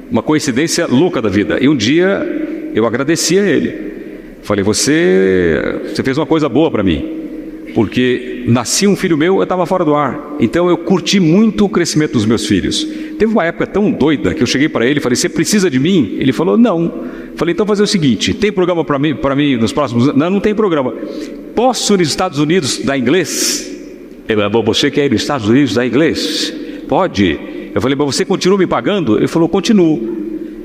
Uma coincidência louca da vida. E um dia eu agradeci a ele. Falei, você fez uma coisa boa para mim. Porque nascia um filho meu, eu estava fora do ar. Então eu curti muito o crescimento dos meus filhos. Teve uma época tão doida que eu cheguei para ele e falei, você precisa de mim? Ele falou, não. Falei, então fazer o seguinte, tem programa para mim nos próximos anos? Não tem programa. Posso ir nos Estados Unidos dar inglês? Ele falou, você quer ir nos Estados Unidos dar inglês? Pode. Eu falei, mas você continua me pagando? Ele falou, continuo.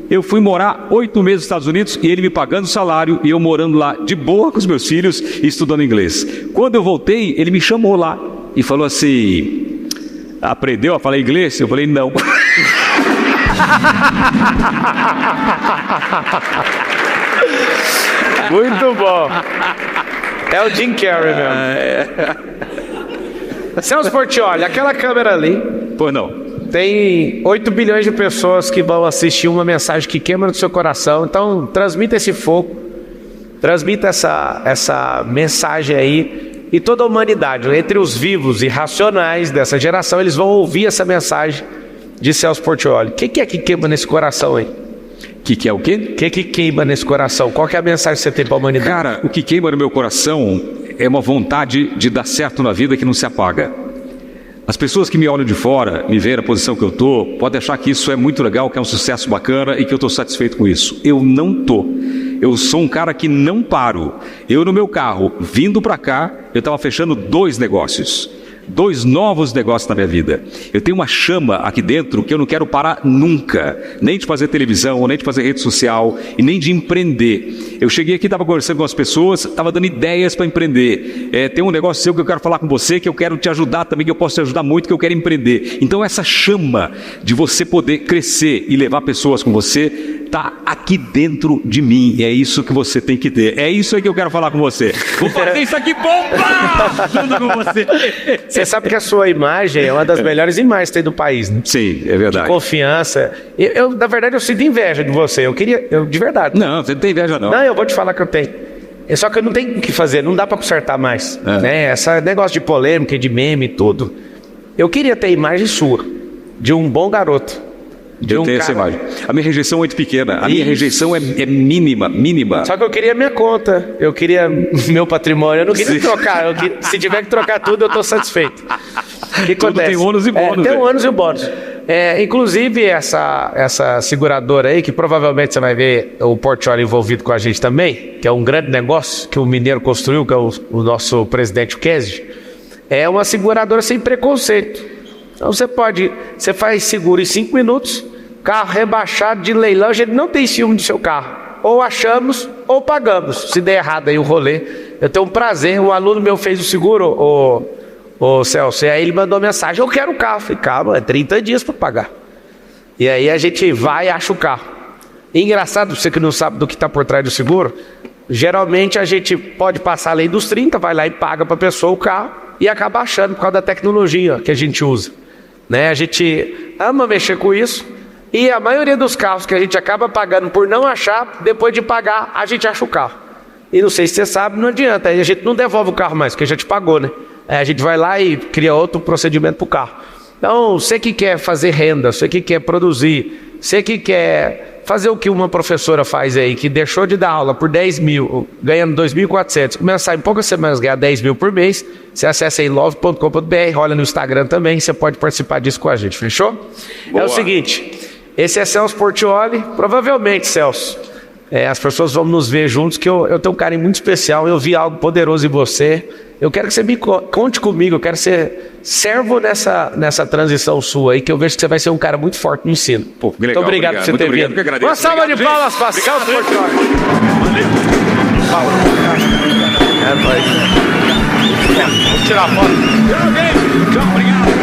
Eu fui morar 8 meses nos Estados Unidos e ele me pagando salário e eu morando lá de boa com os meus filhos e estudando inglês. Quando eu voltei, ele me chamou lá e falou assim, aprendeu a falar inglês? Eu falei, não. Muito bom. É o Jim Carrey mesmo. Celso Portiolli, aquela câmera ali. Pois não. Tem 8 bilhões de pessoas que vão assistir uma mensagem que queima no seu coração. Então, transmita esse fogo, transmita essa mensagem aí. E toda a humanidade, entre os vivos e racionais dessa geração, eles vão ouvir essa mensagem de Celso Portiolli. O que é que queima nesse coração aí? Que é o quê? O que queima nesse coração? Qual que é a mensagem que você tem para a humanidade? Cara, o que queima no meu coração é uma vontade de dar certo na vida que não se apaga. As pessoas que me olham de fora, me veem na posição que eu estou, podem achar que isso é muito legal, que é um sucesso bacana e que eu estou satisfeito com isso. Eu não estou. Eu sou um cara que não paro. Eu no meu carro, vindo para cá, eu estava fechando 2 negócios. 2 novos negócios na minha vida. Eu tenho uma chama aqui dentro que eu não quero parar nunca. Nem de fazer televisão, nem de fazer rede social e nem de empreender. Eu cheguei aqui, estava conversando com as pessoas, estava dando ideias para empreender. Tem um negócio seu que eu quero falar com você, que eu quero te ajudar também, que eu posso te ajudar muito, que eu quero empreender. Então essa chama de você poder crescer e levar pessoas com você está aqui dentro de mim. E é isso que você tem que ter. É isso aí que eu quero falar com você. Vou fazer isso aqui bomba! Junto com você. Você sabe que a sua imagem é uma das melhores imagens que tem do país, né? Sim, é verdade. De confiança. Na verdade, eu sinto inveja de você. De verdade. Não, você não tem inveja, não. Não, eu vou te falar que eu tenho. Só que eu não tenho o que fazer, não dá pra consertar mais. Né? Esse negócio de polêmica, de meme e tudo. Eu queria ter a imagem sua, de um bom garoto. Eu tenho essa imagem. A minha rejeição é muito pequena. A minha rejeição é mínima. Só que eu queria minha conta. Eu queria meu patrimônio. Eu não queria trocar. Se tiver que trocar tudo, eu estou satisfeito. O que tudo acontece? tem ônus e bônus. Tem ônus e o bônus. Inclusive, essa seguradora aí, que provavelmente você vai ver o Portiolli envolvido com a gente também, que é um grande negócio que o mineiro construiu, que é o nosso presidente Kennedy, é uma seguradora sem preconceito. Então você faz seguro em 5 minutos, carro rebaixado de leilão, a gente não tem ciúme do seu carro. Ou achamos ou pagamos. Se der errado aí o rolê, eu tenho um prazer. Um aluno meu fez o seguro, o Celso, e aí ele mandou mensagem: eu quero o carro. Eu falei: calma, é 30 dias para pagar. E aí a gente vai e acha o carro. E engraçado, você que não sabe do que está por trás do seguro, geralmente a gente pode passar a lei dos 30, vai lá e paga para a pessoa o carro e acaba achando por causa da tecnologia que a gente usa. Né? A gente ama mexer com isso e a maioria dos carros que a gente acaba pagando por não achar, depois de pagar, a gente acha o carro. E não sei se você sabe, não adianta, aí a gente não devolve o carro mais, porque já te pagou, né? Aí a gente vai lá e cria outro procedimento para o carro. Então, você que quer fazer renda, você que quer produzir, você que quer fazer o que uma professora faz aí, que deixou de dar aula por 10 mil, ganhando 2.400, começar em poucas semanas a ganhar 10 mil por mês, você acessa aí love.com.br, olha no Instagram também, você pode participar disso com a gente, fechou? Boa. É o seguinte, esse é Celso Portiolli, provavelmente, Celso, as pessoas vão nos ver juntos, que eu tenho um carinho muito especial, eu vi algo poderoso em você, eu quero que você me conte comigo, eu quero ser servo nessa transição sua aí, que eu vejo que você vai ser um cara muito forte no ensino. Pô, legal, muito obrigado por você ter vindo. Uma salva de palmas para Celso Portiolli. Vamos tirar a foto. Tchau, obrigado.